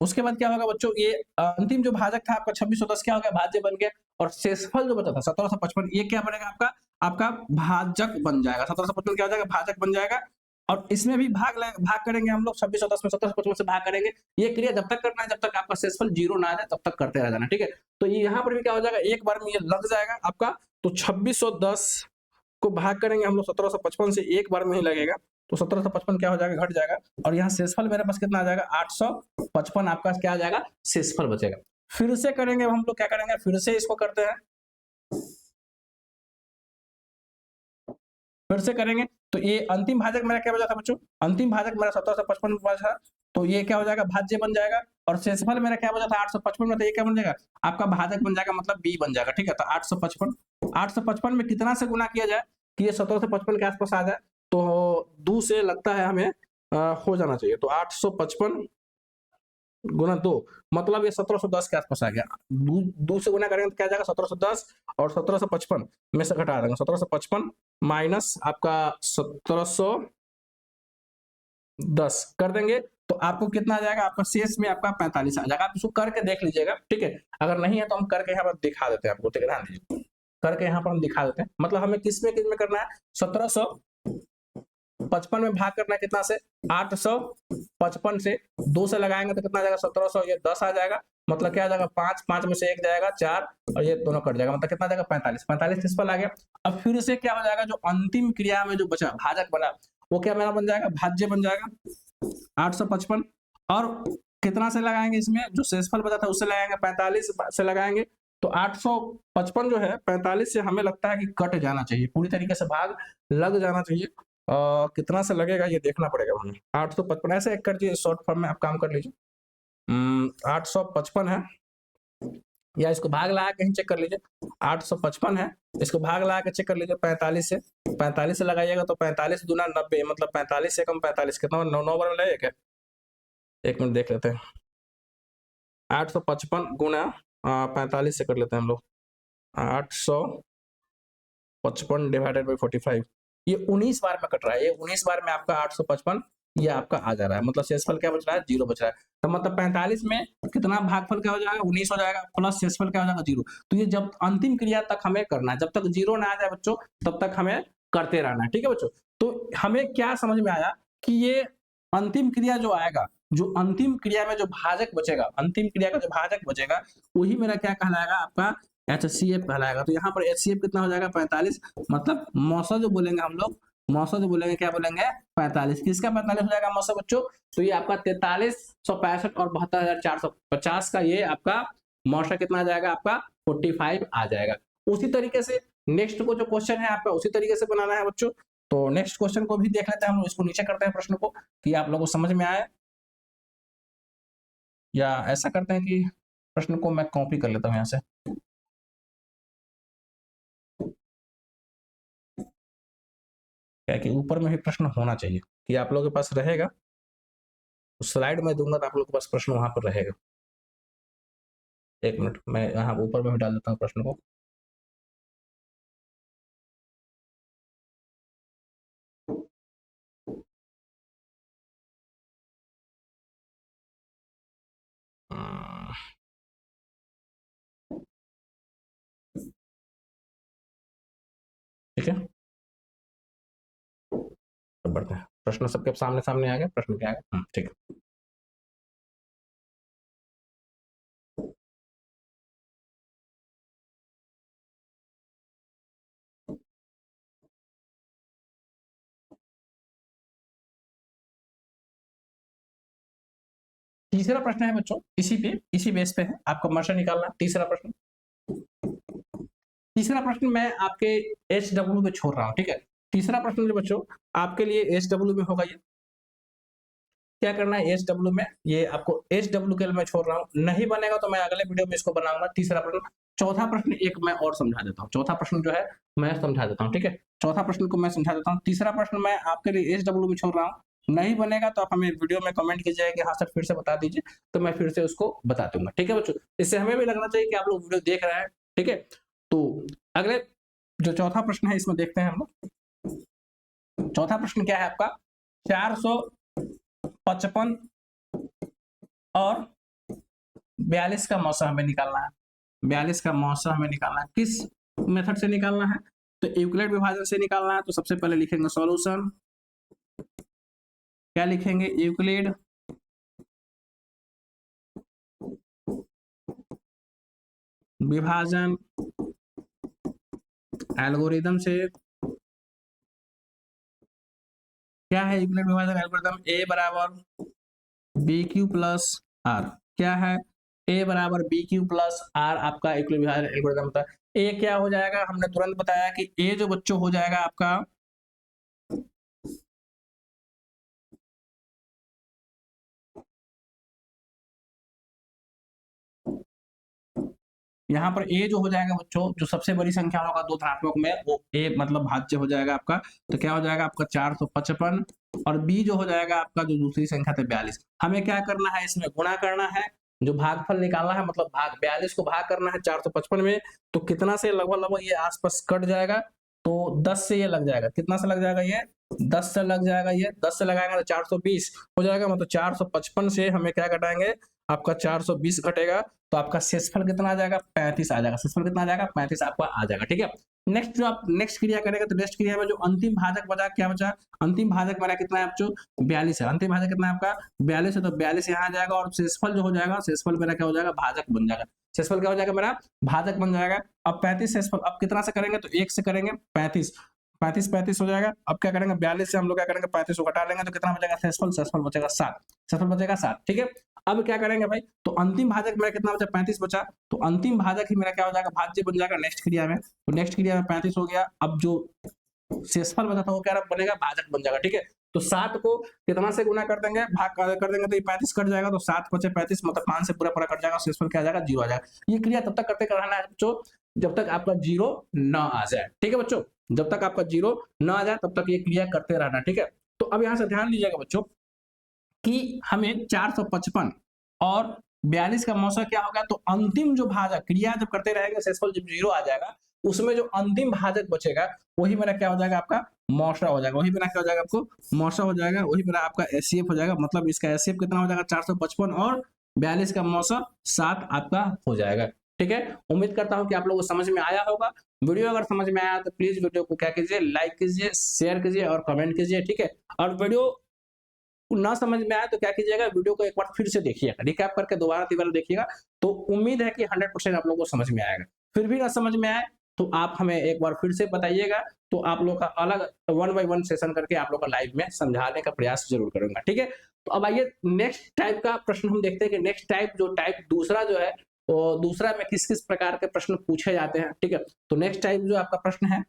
उसके बाद क्या होगा बच्चों, ये अंतिम जो भाजक था आपका 2610 क्या हो गया, भाज्य बन गया। और शेषफल जो बचा था 1755, ये क्या बनेगा आपका, आपका भाजक बन जाएगा। 1755 क्या हो जाएगा, भाजक बन जाएगा। और इसमें भी भाग करेंगे हम लोग, 2610 में 1755 से भाग करेंगे। ये क्रिया जब तक करना है जब तक आपका शेषफल 0 ना आ जाए, तब तक करते रह जाना, ठीक है। तो यहाँ पर भी क्या हो जाएगा, एक बार में ये लग जाएगा आपका। तो 2610 को भाग करेंगे हम लोग 1755 से, एक बार में ही लगेगा। तो 1755 क्या हो जाएगा, घट जाएगा। और यहाँ शेषफल मेरे पास कितना आ जाएगा, 855 आपका क्या आ जाएगा, शेषफल बचेगा। फिर से करेंगे हम लोग, क्या करेंगे, फिर से इसको करते हैं, फिर से करेंगे। तो ये अंतिम भाजक मेरा क्या बचा था बच्चों, अंतिम भाजक मेरा 1755 बचा था, तो ये क्या हो जाएगा, भाज्य बन जाएगा। और शेषफल मेरा क्या बचा था 855 में, तो ये क्या बन जाएगा, आपका भाजक बन जाएगा, मतलब बी बन जाएगा, ठीक है। तो 855 में कितना से गुना किया जाए कि ये 1755 के आसपास आ जाए, तो 2 से लगता है हमें हो जाना चाहिए। तो 855 गुना 2 मतलब ये 1710 के आसपास आ गया। 2 से गुना करेंगे तो क्या जाएगा, 1710, और 1755 में से घटा देंगे, 1755 माइनस आपका 1710 कर देंगे, तो आपको कितना आ जाएगा, आपका शेष में आपका 45 आ जाएगा। आप इसको करके देख लीजिएगा, ठीक है। अगर नहीं है तो हम करके यहाँ पर दिखा देते हैं आपको, ठीक है, ध्यान दीजिए, करके यहाँ पर हम दिखा देते हैं। मतलब हमें किस में करना है, 1755 में भाग करना है कितना से, 855 से 2 से लगाएंगे तो कितना आ जाएगा, 1700, ये 10 आ जाएगा, मतलब क्या आ जाएगा, 5 में से 1 जाएगा 4, और ये दोनों कट जाएगा, मतलब कितना आ जाएगा, 45 शेषफल आ गया। अब फिर से क्या हो जाएगा, जो अंतिम क्रिया में जो बचा भाजक बना, वो क्या मेरा बन जाएगा, भाज्य बन जाएगा 855। और कितना से लगाएंगे, इसमें जो शेषफल बचा था उससे लगाएंगे, 45 से लगाएंगे, तो 855 जो है 45 से हमें लगता है कि कट जाना चाहिए, पूरी तरीके से भाग लग जाना चाहिए। कितना से लगेगा ये देखना पड़ेगा हमें। 855 ऐसे कर दीजिए, शॉर्ट फॉर्म में आप काम कर लीजिए। 855 है, या इसको भाग लगा के ही चेक कर लीजिए। 855 है, इसको भाग लगा के चेक कर लीजिए 45 से। 45 से लगाइएगा तो 45 दूना 90, मतलब 45 से कम 45 कितना, 9 बार लगेगा क्या, एक मिनट देख लेते हैं। 855 गुना 45 से कर लेते हैं हम लोग, 855 डिवाइडेड बाई 45, ये 19 बार में कट रहा है। ये 19 बार में आपका 855 ये आपका आ जा रहा है, मतलब शेषफल क्या बच रहा है, 0 बच रहा है। तो मतलब 45 में कितना भागफल क्या हो जाएगा, 19 हो जाएगा, प्लस शेषफल क्या हो जाएगा, 0। तो ये जब अंतिम क्रिया तक हमें करना है, जब तक 0 ना आ जाए बच्चों, तब तक हमें करते रहना है, ठीक है बच्चों। तो हमें क्या समझ में आया कि ये अंतिम क्रिया जो आएगा, जो अंतिम क्रिया में जो भाजक बचेगा, अंतिम क्रिया का जो भाजक बचेगा, वही मेरा क्या कहलाएगा, आपका HCF कहलाएगा। तो यहाँ पर HCF कितना हो जाएगा, 45, मतलब मौसा जो बोलेंगे हम लोग, मौसा जो बोलेंगे, क्या बोलेंगे, 45। किसका 45 हो जाएगा मौसा बच्चों, तो ये आपका 4365 और 72450 का ये आपका मौसा कितना आ जाएगा, आपका 45 आ जाएगा। उसी तरीके से नेक्स्ट को जो क्वेश्चन है आपका उसी तरीके से बनाना है बच्चों। तो नेक्स्ट क्वेश्चन को भी देख लेते हैं हम, इसको नीचे करते हैं प्रश्न को, कि आप लोगों को समझ में आए, या ऐसा करते हैं कि प्रश्न को मैं कॉपी कर लेता हूँ यहाँ से। क्या कि ऊपर में भी प्रश्न होना चाहिए, कि आप लोगों के पास रहेगा, स्लाइड में दूंगा तो आप लोगों के पास प्रश्न वहां पर रहेगा। एक मिनट, मैं यहाँ ऊपर में भी डाल देता हूँ प्रश्न को। ठीक है, तो बढ़ते हैं, प्रश्न सबके सामने सामने आ गया, प्रश्न क्या है, ठीक है। तीसरा प्रश्न है बच्चों, इसी बेस पे है, आपको मर्शा निकालना। तीसरा प्रश्न मैं आपके HW पे छोड़ रहा हूँ, ठीक है। तीसरा प्रश्न जो बच्चों आपके लिए HW में होगा, ये क्या करना है, HW में, ये आपको HW के लिए मैं छोड़ रहा हूँ, नहीं बनेगा तो मैं अगले वीडियो में इसको बनाऊंगा। तीसरा प्रश्न चौथा प्रश्न एक मैं और समझा देता हूँ, चौथा प्रश्न जो है मैं समझा देता हूँ, ठीक है? चौथा प्रश्न को मैं समझा देता हूँ। तीसरा प्रश्न मैं आपके लिए एसडब्ल्यू में छोड़ रहा हूँ, नहीं बनेगा तो आप हमें वीडियो में कमेंट कीजिए कि हाँ सर फिर से बता दीजिए, तो मैं फिर से उसको बता दूंगा, ठीक है बच्चों? इससे हमें भी लगना चाहिए कि आप लोग वीडियो देख रहे हैं, ठीक है? तो अगले जो चौथा प्रश्न है इसमें देखते हैं हम लोग। चौथा प्रश्न क्या है आपका? 455 और 42 का मौसा हमें निकालना है। 42 का मौसा हमें निकालना है, किस मेथड से निकालना है? तो यूक्लिड विभाजन से निकालना है। तो सबसे पहले लिखेंगे सॉल्यूशन, क्या लिखेंगे? यूक्लिड विभाजन एल्गोरिदम से। क्या है यूक्लिड विभाजन एल्गोरिदम? ए बराबर बी क्यू प्लस आर। क्या है? ए बराबर बी क्यू प्लस आर आपका यूक्लिड विभाजन एल्गोरिदम होता है। ए क्या हो जाएगा? हमने तुरंत बताया कि ए जो बच्चों हो जाएगा आपका यहाँ पर ए जो हो जाएगा बच्चों, जो सबसे बड़ी संख्या होगा दो धनात्मक में, वो ए मतलब भाज्य हो जाएगा आपका। तो क्या हो जाएगा आपका? 455। और बी जो हो जाएगा आपका जो दूसरी संख्या था 42। हमें क्या करना है? इसमें गुणा करना है, जो भागफल निकालना है, मतलब भाग 42 को भाग करना है 455 में। तो कितना से लगभग लगभग ये आसपास कट जाएगा, तो 10 से ये लग जाएगा। कितना से लग जाएगा? ये 10 से लग जाएगा। ये 10 से लगाएंगे तो 420 हो जाएगा। मतलब 455 से हमें क्या घटाएंगे? आपका 420 घटेगा, तो आपका शेषफल कितना आ जाएगा? 35 आ जाएगा। शेषफल कितना आ जाएगा? 35 आपका आ जाएगा, ठीक है? नेक्स्ट जो आप नेक्स्ट क्रिया करेंगे, तो नेक्स्ट क्रिया में जो अंतिम भाजक बचा, क्या बचा? अंतिम भाजक मेरा कितना है बच्चों? 42 है। अंतिम भाजक कितना है आपका? 42 है। तो 42 यहाँ आ जाएगा, और शेषफल जो हो जाएगा, शेषफल मेरा क्या हो जाएगा? भाजक बन जाएगा। शेषफल क्या हो जाएगा मेरा? भाजक बन जाएगा। अब 35 शेषफल, अब कितना से करेंगे? तो 1 से करेंगे 35। 35 हो जाएगा। अब क्या करेंगे? 42 से हम लोग क्या करेंगे? 35 को घटा लेंगे, तो कितना बचेगा? शेषफल, शेषफल बचेगा 7। शेषफल बचेगा 7, ठीक है? अब क्या करेंगे भाई? तो अंतिम भाजक मेरा कितना बचा? 35 बचा। तो अंतिम भाजक ही मेरा क्या हो जाएगा? भाज्य बन जाएगा नेक्स्ट क्रिया में। तो नेक्स्ट क्रिया में 35 हो गया। अब जो शेषफल बचा था वो क्या बनेगा? भाजक बन जाएगा, ठीक है? तो 7 को कितना से गुना कर देंगे? भाग कर देंगे, तो ये 35 कट जाएगा। तो 7 बचे 35, मतलब 5 से पूरा पूरा कट जाएगा। शेषफल क्या आ जाएगा? 0 आ जाएगा। ये क्रिया तब तक करते रहना है बच्चों, जब तक आपका 0 न आ जाए, ठीक है बच्चों? जब तक आपका 0 न आ जाए तब तक ये क्रिया करते रहना, ठीक है? तो अब यहाँ से ध्यान दीजिएगा बच्चों कि हमें 455 और 42 का मौसा क्या होगा? तो अंतिम जो भाजक क्रिया जब करते रहेंगे, शेषफल जब 0 आ जाएगा, उसमें जो अंतिम भाजक बचेगा वही मेरा क्या हो जाएगा? आपका मौसा हो जाएगा। वही मेरा क्या हो जाएगा? आपको मौसा हो जाएगा। वही मेरा आपका एचसीएफ हो जाएगा। मतलब इसका एचसीएफ कितना हो जाएगा? 455 और 42 का मौसा 7 आपका हो जाएगा, ठीक है? उम्मीद करता हूं कि आप लोगों को समझ में आया होगा। वीडियो अगर समझ में आया तो प्लीज वीडियो को क्या कीजिए? लाइक कीजिए, शेयर कीजिए और कमेंट कीजिए, ठीक है? और वीडियो ना समझ में आया तो क्या कीजिएगा? वीडियो को एक बार फिर से देखिएगा, रिकैप करके दोबारा तीबारा देखिएगा। तो उम्मीद है कि 100% आप लोगों को समझ में आएगा। फिर भी ना समझ में आए तो आप हमें एक बार फिर से बताइएगा, तो आप लोग का अलग 1 बाय 1 सेशन करके आप लोग का लाइव में समझाने का प्रयास जरूर करूंगा, ठीक है? तो अब आइए नेक्स्ट टाइप का प्रश्न हम देखते हैं कि नेक्स्ट टाइप जो टाइप दूसरा जो है, वो दूसरा में किस किस प्रकार के प्रश्न पूछे जाते हैं, ठीक है? तो नेक्स्ट टाइप जो आपका प्रश्न है,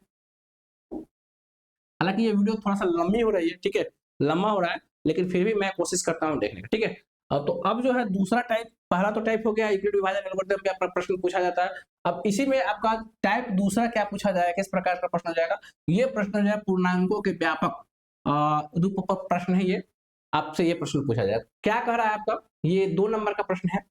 हालांकि ये वीडियो थोड़ा सा लंबी हो रही है, ठीक है? लंबा हो रहा है, लेकिन फिर भी मैं कोशिश करता हूँ देखने का, ठीक है? तो अब जो है दूसरा टाइप, पहला तो टाइप हो गया यूक्लिड विभाजन एल्गोरिथम पे आपका प्रश्न पूछा जाता है। अब इसी में आपका टाइप दूसरा क्या पूछा जाएगा? किस प्रकार का प्रश्न हो जाएगा? ये प्रश्न जो है पूर्णांकों के व्यापक रूप पर प्रश्न है। ये आपसे ये प्रश्न पूछा जाएगा। क्या कह रहा है आपका? ये 2 नंबर का प्रश्न है।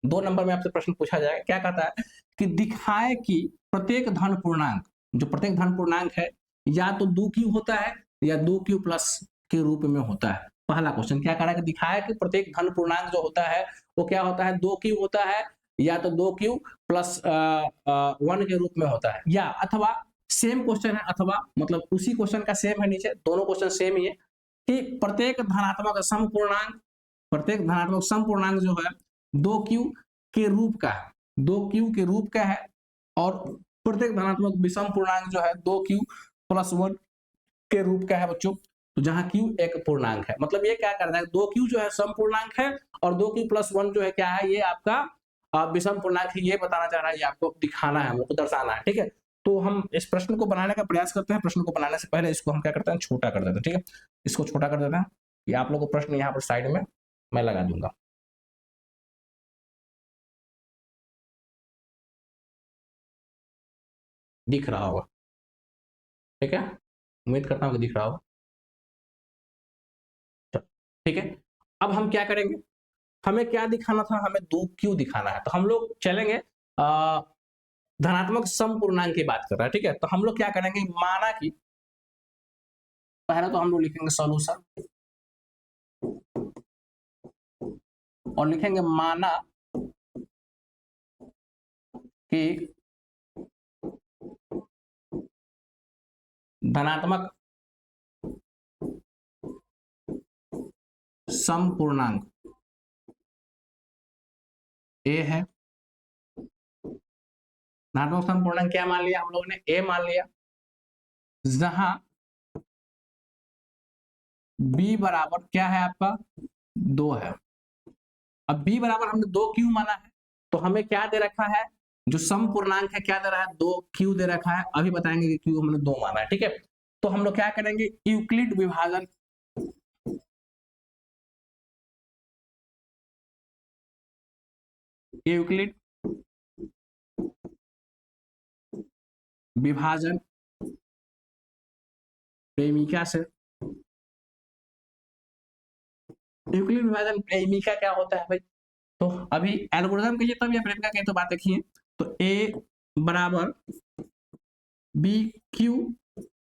2 नंबर में आपसे प्रश्न पूछा जाएगा। क्या कहता है कि दिखाए कि प्रत्येक धन पूर्णांक, जो प्रत्येक धन पूर्णांक है, या तो 2q होता है या 2q प्लस के रूप में होता है। पहला क्वेश्चन क्या कह रहा है कि दिखाया कि प्रत्येक धन पूर्णांक जो होता है वो क्या होता है? 2q होता है, या तो 2q प्लस 1 के रूप में होता है, या अथवा सेम क्वेश्चन है, अथवा मतलब उसी क्वेश्चन का सेम है नीचे, दोनों क्वेश्चन सेम ही है कि प्रत्येक धनात्मक समपूर्णांक, प्रत्येक धनात्मक समपूर्णांक जो है 2q के रूप का है, 2q के रूप का है, और प्रत्येक धनात्मक विषम पूर्णांक जो है 2q प्लस 1 के रूप का है बच्चों। तो जहां q एक पूर्णांक है, मतलब ये क्या कर रहा है? 2q जो है सम पूर्णांक है, और 2q प्लस 1 जो है क्या है? ये आपका विषम पूर्णांक है। ये बताना चाह रहा है, ये आपको दिखाना है, हमको दर्शाना है, ठीक है? तो हम इस प्रश्न को बनाने का प्रयास करते हैं। प्रश्न को बनाने से पहले इसको हम क्या करते हैं? छोटा कर देते हैं, ठीक है? इसको छोटा कर देते हैं। ये आप लोगों को प्रश्न यहाँ पर साइड में मैं लगा दूंगा। दिख रहा होगा, ठीक है, उम्मीद करता हूँ कि दिख रहा होगा। ठीक है, अब हम क्या करेंगे, हमें क्या दिखाना था, हमें 2q दिखाना है, तो हम लोग चलेंगे धनात्मक समपूर्णांक की बात कर रहा है, ठीक है, तो हम लोग क्या करेंगे, माना कि पहले तो हम लोग लिखेंगे सॉल्यूशन और लिखेंगे माना कि धनात्मक समपूर्णांक ए है। धनात्मक समपूर्णांक क्या मान लिया हम लोगों ने, ए मान लिया, जहां b बराबर क्या है आपका 2 है। अब b बराबर हमने 2 क्यों माना है, तो हमें क्या दे रखा है, जो समपूर्णांक है क्या दे रहा है, 2 क्यू दे रखा है, अभी बताएंगे कि क्यों हमने 2 माना है, ठीक है। तो हम लोग क्या करेंगे, यूक्लिड विभाजन यूक्लिड विभाजन प्रेमिका से, यूक्लिड विभाजन प्रेमिका क्या होता है भाई, तो अभी एल्गोरिथम कहिए तब या प्रेमिका कहिए तो बात देखिए, तो ए बराबर बी क्यू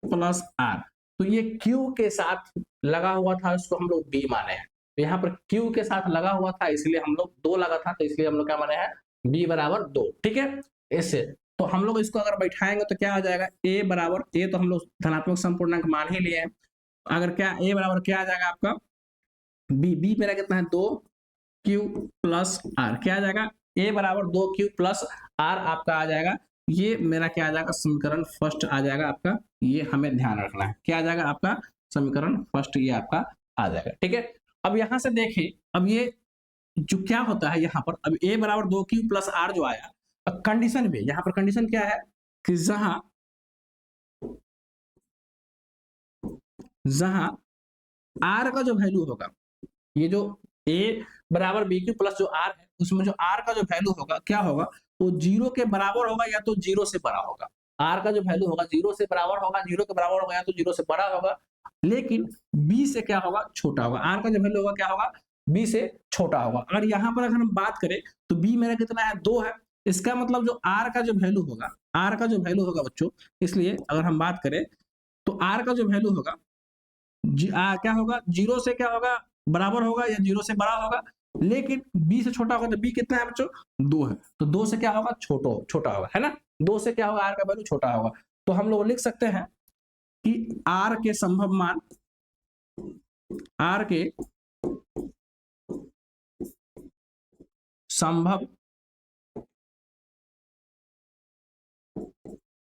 प्लस आर, तो ये क्यू के साथ लगा हुआ था, इसको हम लोग बी माने हैं, तो यहाँ पर क्यू के साथ लगा हुआ था इसलिए हम लोग 2 लगा था, तो इसलिए हम लोग क्या माने हैं, बी बराबर 2, ठीक है। ऐसे तो हम लोग इसको अगर बैठाएंगे तो क्या आ जाएगा, ए बराबर, ए तो हम लोग धनात्मक समपूर्णांक मान ही लिए हैं, अगर क्या ए बराबर क्या आ जाएगा आपका, बी मेरा कितना है 2 क्यू प्लस आर, क्या आ जाएगा, ए बराबर 2 क्यू प्लस आर आपका आ जाएगा, ये मेरा क्या आ जाएगा, समीकरण फर्स्ट आ जाएगा आपका, ये हमें ध्यान रखना है, क्या आ जाएगा आपका समीकरण फर्स्ट, ये आपका आ जाएगा, ठीक है। अब यहां से देखिए, अब ये जो क्या होता है यहाँ पर, अब ए बराबर 2 क्यू प्लस आर जो आया, अब कंडीशन में, यहाँ पर कंडीशन क्या है कि जहां जहां आर का जो वैल्यू होगा, ये जो ए बराबर बी क्यू प्लस जो आर है, उसमें जो आर का जो वैल्यू होगा क्या होगा, वो 0 के बराबर होगा या तो 0 से बड़ा होगा, आर का जो वैल्यू होगा 0 से बराबर होगा, 0 के बराबर होगा या तो 0 से बड़ा होगा, लेकिन बी से क्या होगा, छोटा होगा, आर का जो वैल्यू होगा क्या होगा, बी से छोटा होगा। अगर यहाँ पर अगर हम बात करें तो बी मेरा कितना है 2 है, इसका मतलब जो आर का जो वैल्यू होगा, आर का जो वैल्यू होगा बच्चों, इसलिए अगर हम बात करें तो आर का जो वैल्यू होगा क्या होगा, 0 से क्या होगा, बराबर होगा या 0 से बड़ा होगा, लेकिन b से छोटा होगा, तो b कितना है बच्चों 2 है, तो 2 से क्या होगा, छोटा होगा, है ना, 2 से क्या होगा, r का वैल्यू छोटा होगा, तो हम लोग लिख सकते हैं कि r के संभव मान, r के संभव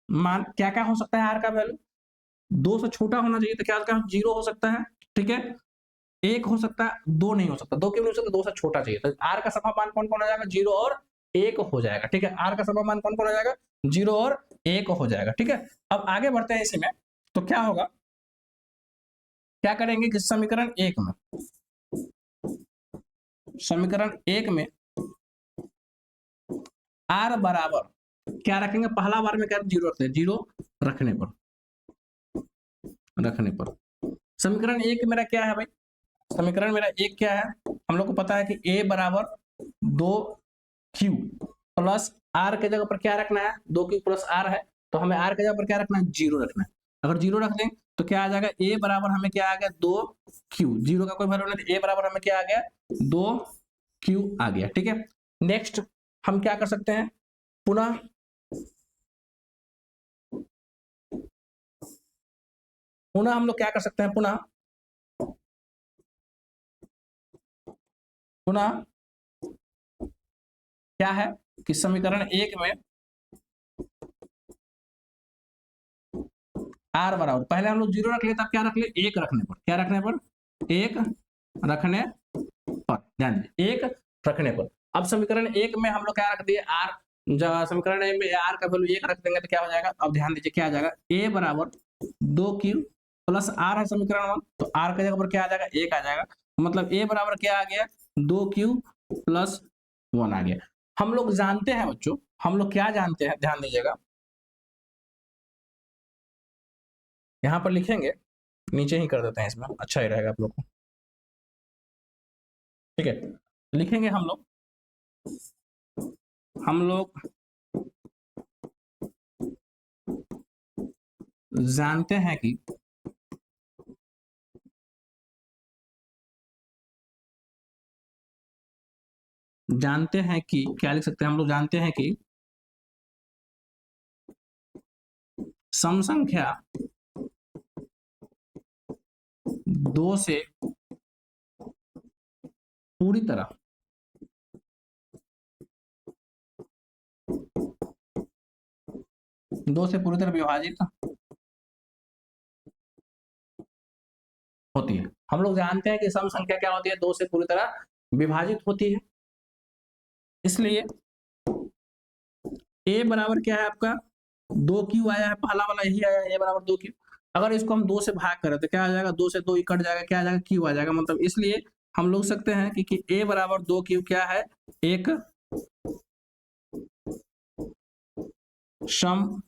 मान क्या क्या हो सकता है, r का वैल्यू 2 से छोटा होना चाहिए, तो क्या 0 हो सकता है, ठीक है, 1 हो सकता है, 2 नहीं हो सकता, 2 क्यों नहीं हो सकता, 2 से छोटा चाहिए, तो r का संभव मान कौन कौन हो जाएगा, 0 और 1 हो जाएगा, ठीक है, r का संभव मान कौन कौन हो जाएगा, 0 और 1 हो जाएगा, ठीक है। अब आगे बढ़ते हैं इसी में, तो क्या होगा, क्या करेंगे कि समीकरण 1 में, समीकरण 1 में r बराबर क्या रखेंगे, पहला बार में क्या 0 रखते हैं, 0 रखने पर समीकरण 1 मेरा क्या है भाई, समीकरण मेरा 1 क्या है, हम लोग को पता है कि a बराबर 2 क्यू प्लस आर के जगह पर क्या रखना है, 2 क्यू प्लस आर है, तो हमें आर के जगह पर क्या रखना है, 0 रखना है, अगर 0 रख दें तो क्या आ जाएगा, a बराबर हमें क्या आ गया 2 क्यू, 0 का कोई वैल्यू नहीं, तो a बराबर हमें क्या आ गया 2 क्यू आ गया, ठीक है। नेक्स्ट हम क्या कर सकते हैं, पुनः हम लोग क्या कर सकते हैं, पुनः क्या है कि समीकरण 1 में आर बराबर, पहले हम लोग 0 रख लिए, तब क्या रख लिए, 1 रखने पर, क्या रखने पर, 1 रखने पर, ध्यान दीजिए 1 रखने पर। अब समीकरण 1 में हम लोग क्या रख दिए, आर, समीकरण 1 में आर का वैल्यू 1 रख देंगे तो क्या हो जाएगा, अब ध्यान दीजिए क्या आ जाएगा, a बराबर 2 क्यू प्लस आर है समीकरण 1, तो आर के जगह पर क्या आ जाएगा, 1 आ जाएगा, मतलब a बराबर क्या आ गया, 2 क्यू प्लस 1 आ गया। हम लोग जानते हैं बच्चों, हम लोग क्या जानते हैं, ध्यान दीजिएगा, यहाँ पर लिखेंगे, नीचे ही कर देते हैं इसमें, अच्छा ही रहेगा आप लोग को। ठीक है, लिखेंगे हम लोग जानते हैं कि क्या लिख सकते हैं हम लोग, जानते हैं कि सम संख्या 2 से पूरी तरह विभाजित होती है। हम लोग जानते हैं कि सम संख्या क्या होती है, 2 से पूरी तरह विभाजित होती है। इसलिए a बराबर क्या है आपका 2q आया है, पहला वाला यही आया है, a बराबर 2q। अगर इसको हम 2 से भाग करें तो क्या आ जाएगा, 2 से 2 कट जाएगा, क्या आ जाएगा, q आ जाएगा। मतलब इसलिए हम लोग सकते हैं कि a बराबर 2q क्या है, एक सम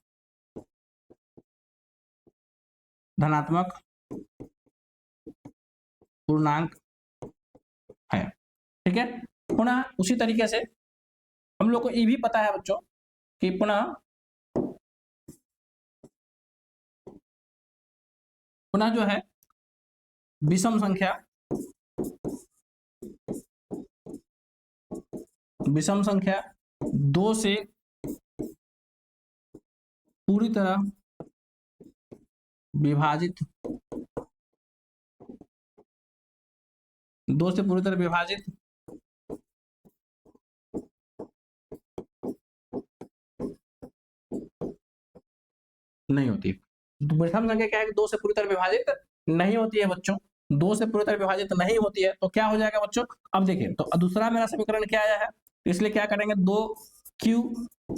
धनात्मक पूर्णांक है। ठीक है, पुनः उसी तरीके से हम लोग को ये भी पता है बच्चों कि पुनः जो है विषम संख्या 2 से पूरी तरह विभाजित नहीं होती। विषम संख्या क्या है कि 2 से पूरी तरह विभाजित नहीं होती है बच्चों, 2 से पूरी तरह विभाजित नहीं होती है, तो क्या हो जाएगा बच्चों, अब देखिए, तो दूसरा मेरा समीकरण क्या आया है, तो इसलिए क्या करेंगे 2q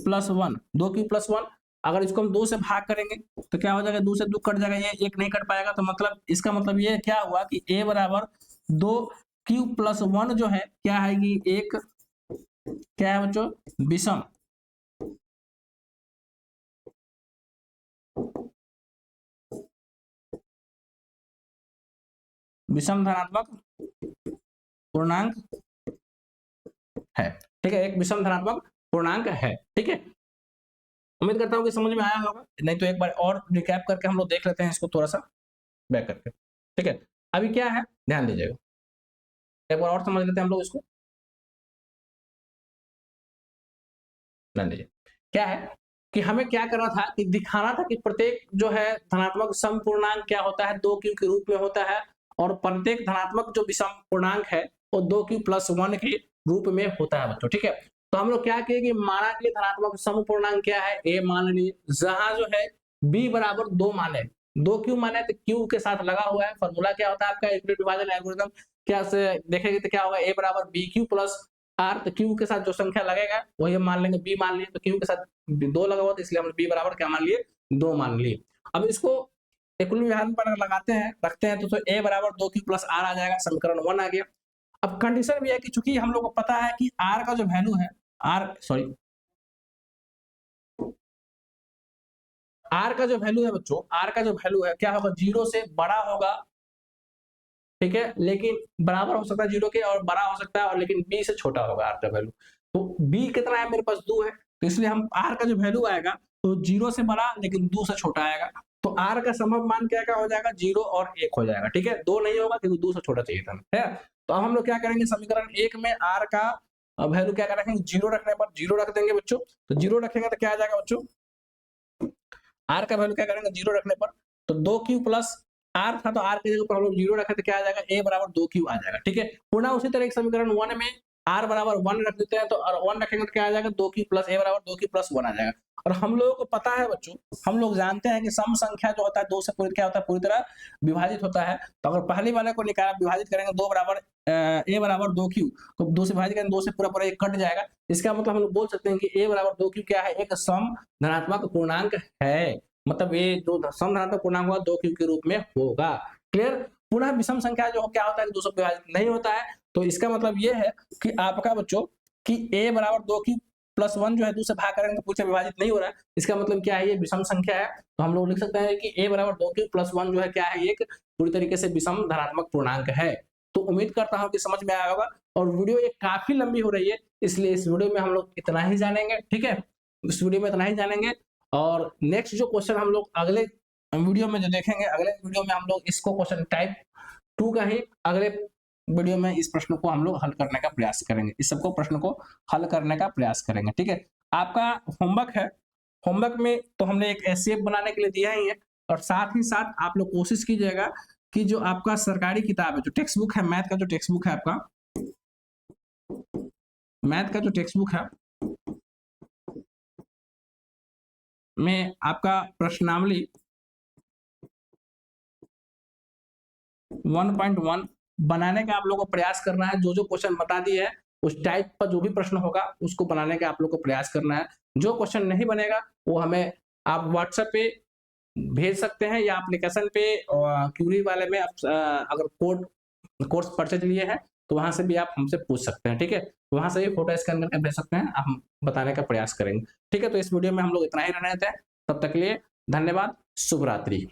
+ 1, 2q + 1। अगर इसको हम 2 से भाग करेंगे तो क्या हो जाएगा, 2 से 2 कट जाएगा, ये एक नहीं कट पाएगा, तो मतलब इसका मतलब ये क्या हुआ कि a बराबर 2q + 1 जो है क्या है कि एक क्या है बच्चों, विषम धनात्मक पूर्णांक है। ठीक है, एक विषम धनात्मक पूर्णांक है। ठीक है, उम्मीद करता हूँ कि समझ में आया होगा, नहीं तो एक बार और रिकैप करके हम लोग देख लेते हैं इसको थोड़ा सा बैक करके। ठीक है, अभी क्या है ध्यान दीजिएगा, एक बार और समझ लेते हैं हम लोग इसको। ध्यान दीजिए, क्या है कि हमें क्या करना था कि दिखाना था कि प्रत्येक जो है धनात्मक सम पूर्णांक क्या होता है, 2q के रूप में होता है, और प्रत्येक धनात्मक जो विषम पूर्णांक है वो 2q + 1 के रूप में होता है बच्चों। ठीक है, तो हम लोग क्या किए कि माना कि धनात्मक सम पूर्णांक क्या है, a मान लीजिए, जहां जो है b बराबर 2 माने, 2q माने तो q के साथ लगा हुआ है, फॉर्मूला क्या होता है आपका यूक्लिड विभाजन एल्गोरिथम, क्या से देखेंगे तो क्या होगा, a बराबर bq + r, तो q के साथ जो संख्या लगेगा वही हम मान लेंगे b मान लिए, तो q के साथ 2 लगा हुआ, तो इसलिए हमने b बराबर क्या मान लिए, 2 मान लिए। अब इसको यूक्लिड विभाजन पर लगाते हैं, रखते हैं, तो a बराबर 2q + r आ जाएगा, समीकरण 1 आ गया। अब कंडीशन भी है कि चूंकि हम लोग को पता है कि r का जो वैल्यू है, r का जो वैल्यू है बच्चों, r का जो वैल्यू है क्या होगा, 0 से बड़ा होगा। ठीक है, लेकिन बराबर हो सकता है 0 के, और बड़ा हो सकता है, और लेकिन b से छोटा होगा r का वैल्यू। तो b कितना है, मेरे पास 2 है, तो इसलिए हम r का जो वैल्यू आएगा तो 0 से बड़ा लेकिन 2 से छोटा आएगा, तो r का संभव मान क्या हो जाएगा, 0 और 1 हो जाएगा। ठीक है, 2 नहीं होगा क्योंकि 2 से छोटा चाहिए था, है। तो अब हम लोग क्या करेंगे, समीकरण 1 में r का वैल्यू क्या रखेंगे, 0 रखने पर 0 रख देंगे बच्चों, तो 0 रखेंगे तो क्या आ जाएगा बच्चों, r का वैल्यू क्या करेंगे 0 रखने पर, तो 2q + r था, तो r की जगह पर हम लोग 0 रखे तो क्या आ जाएगा, a बराबर 2q आ जाएगा। ठीक है, पुनः उसी तरह समीकरण 1 में r बराबर 1 रख देते हैं, तो 1 रखेंगे तो क्या आ जाएगा, 2q + a बराबर 2q + 1 आ जाएगा। और हम लोगों को पता है बच्चों, हम लोग जानते हैं कि सम संख्या जो होता है 2 से पूरी क्या होता है, पूरी तरह विभाजित होता है। तो अगर पहले वाले को निकाल विभाजित करेंगे 2 बराबर a बराबर 2q, तो 2 से विभाजित करेंगे 2 से पूरा एक कट जाएगा। इसका मतलब हम लोग बोल सकते हैं कि a बराबर 2q क्या है, एक सम धनात्मक पूर्णांक है, मतलब ये जो सम धनात्मक पूर्णांक होगा 2q के रूप में होगा। क्लियर। पुनः विषम संख्या जो क्या होता है, 2 से विभाजित नहीं होता है, तो इसका मतलब ये है कि आपका बच्चों कि a बराबर 2q +1 जो है 2 से भाग करेंगे तो 2 से विभाजित नहीं हो रहा है, इसका मतलब क्या है, ये विषम संख्या है। तो हम लोग लिख सकते हैं कि a बराबर 2 + 1 जो है क्या है, एक पूरी तरीके से विषम धनात्मक पूर्णांक है। तो उम्मीद करता हूँ कि समझ में आया होगा, और वीडियो ये काफी लंबी हो रही है, इसलिए इस वीडियो में हम लोग इतना ही जानेंगे, ठीक है। इस वीडियो में इतना ही जानेंगे, और नेक्स्ट जो क्वेश्चन हम लोग अगले वीडियो में जो देखेंगे, अगले वीडियो में हम लोग इसको क्वेश्चन टाइप 2 का ही अगले वीडियो में इस प्रश्न को हम लोग हल करने का प्रयास करेंगे, इस सबको प्रश्न को हल करने का प्रयास करेंगे, ठीक है। आपका होमवर्क है, होमवर्क में तो हमने एक एससीएफ बनाने के लिए दिया ही है, और साथ ही साथ आप लोग कोशिश कीजिएगा कि जो आपका सरकारी किताब है, जो टेक्स्ट बुक है, मैथ का जो टेक्स्ट बुक है आपका, मैथ का जो टेक्स्ट बुक है में आपका प्रश्नावली 1.1 बनाने का आप लोगों को प्रयास करना है। जो क्वेश्चन बता दिए है उस टाइप का जो भी प्रश्न होगा उसको बनाने का आप लोग को प्रयास करना है। जो क्वेश्चन नहीं बनेगा वो हमें आप व्हाट्सएप पे भेज सकते हैं, या एप्लीकेशन पे क्यूरी वाले में आप अगर कोर्स परचेज लिए हैं तो वहां से भी आप हमसे पूछ सकते हैं, ठीक है। वहां से भी फोटो स्कैन करके भेज सकते हैं, हम बताने का प्रयास करेंगे, ठीक है। तो इस वीडियो में हम लोग इतना ही रहने देते हैं, तब तक के लिए धन्यवाद, शुभ रात्रि।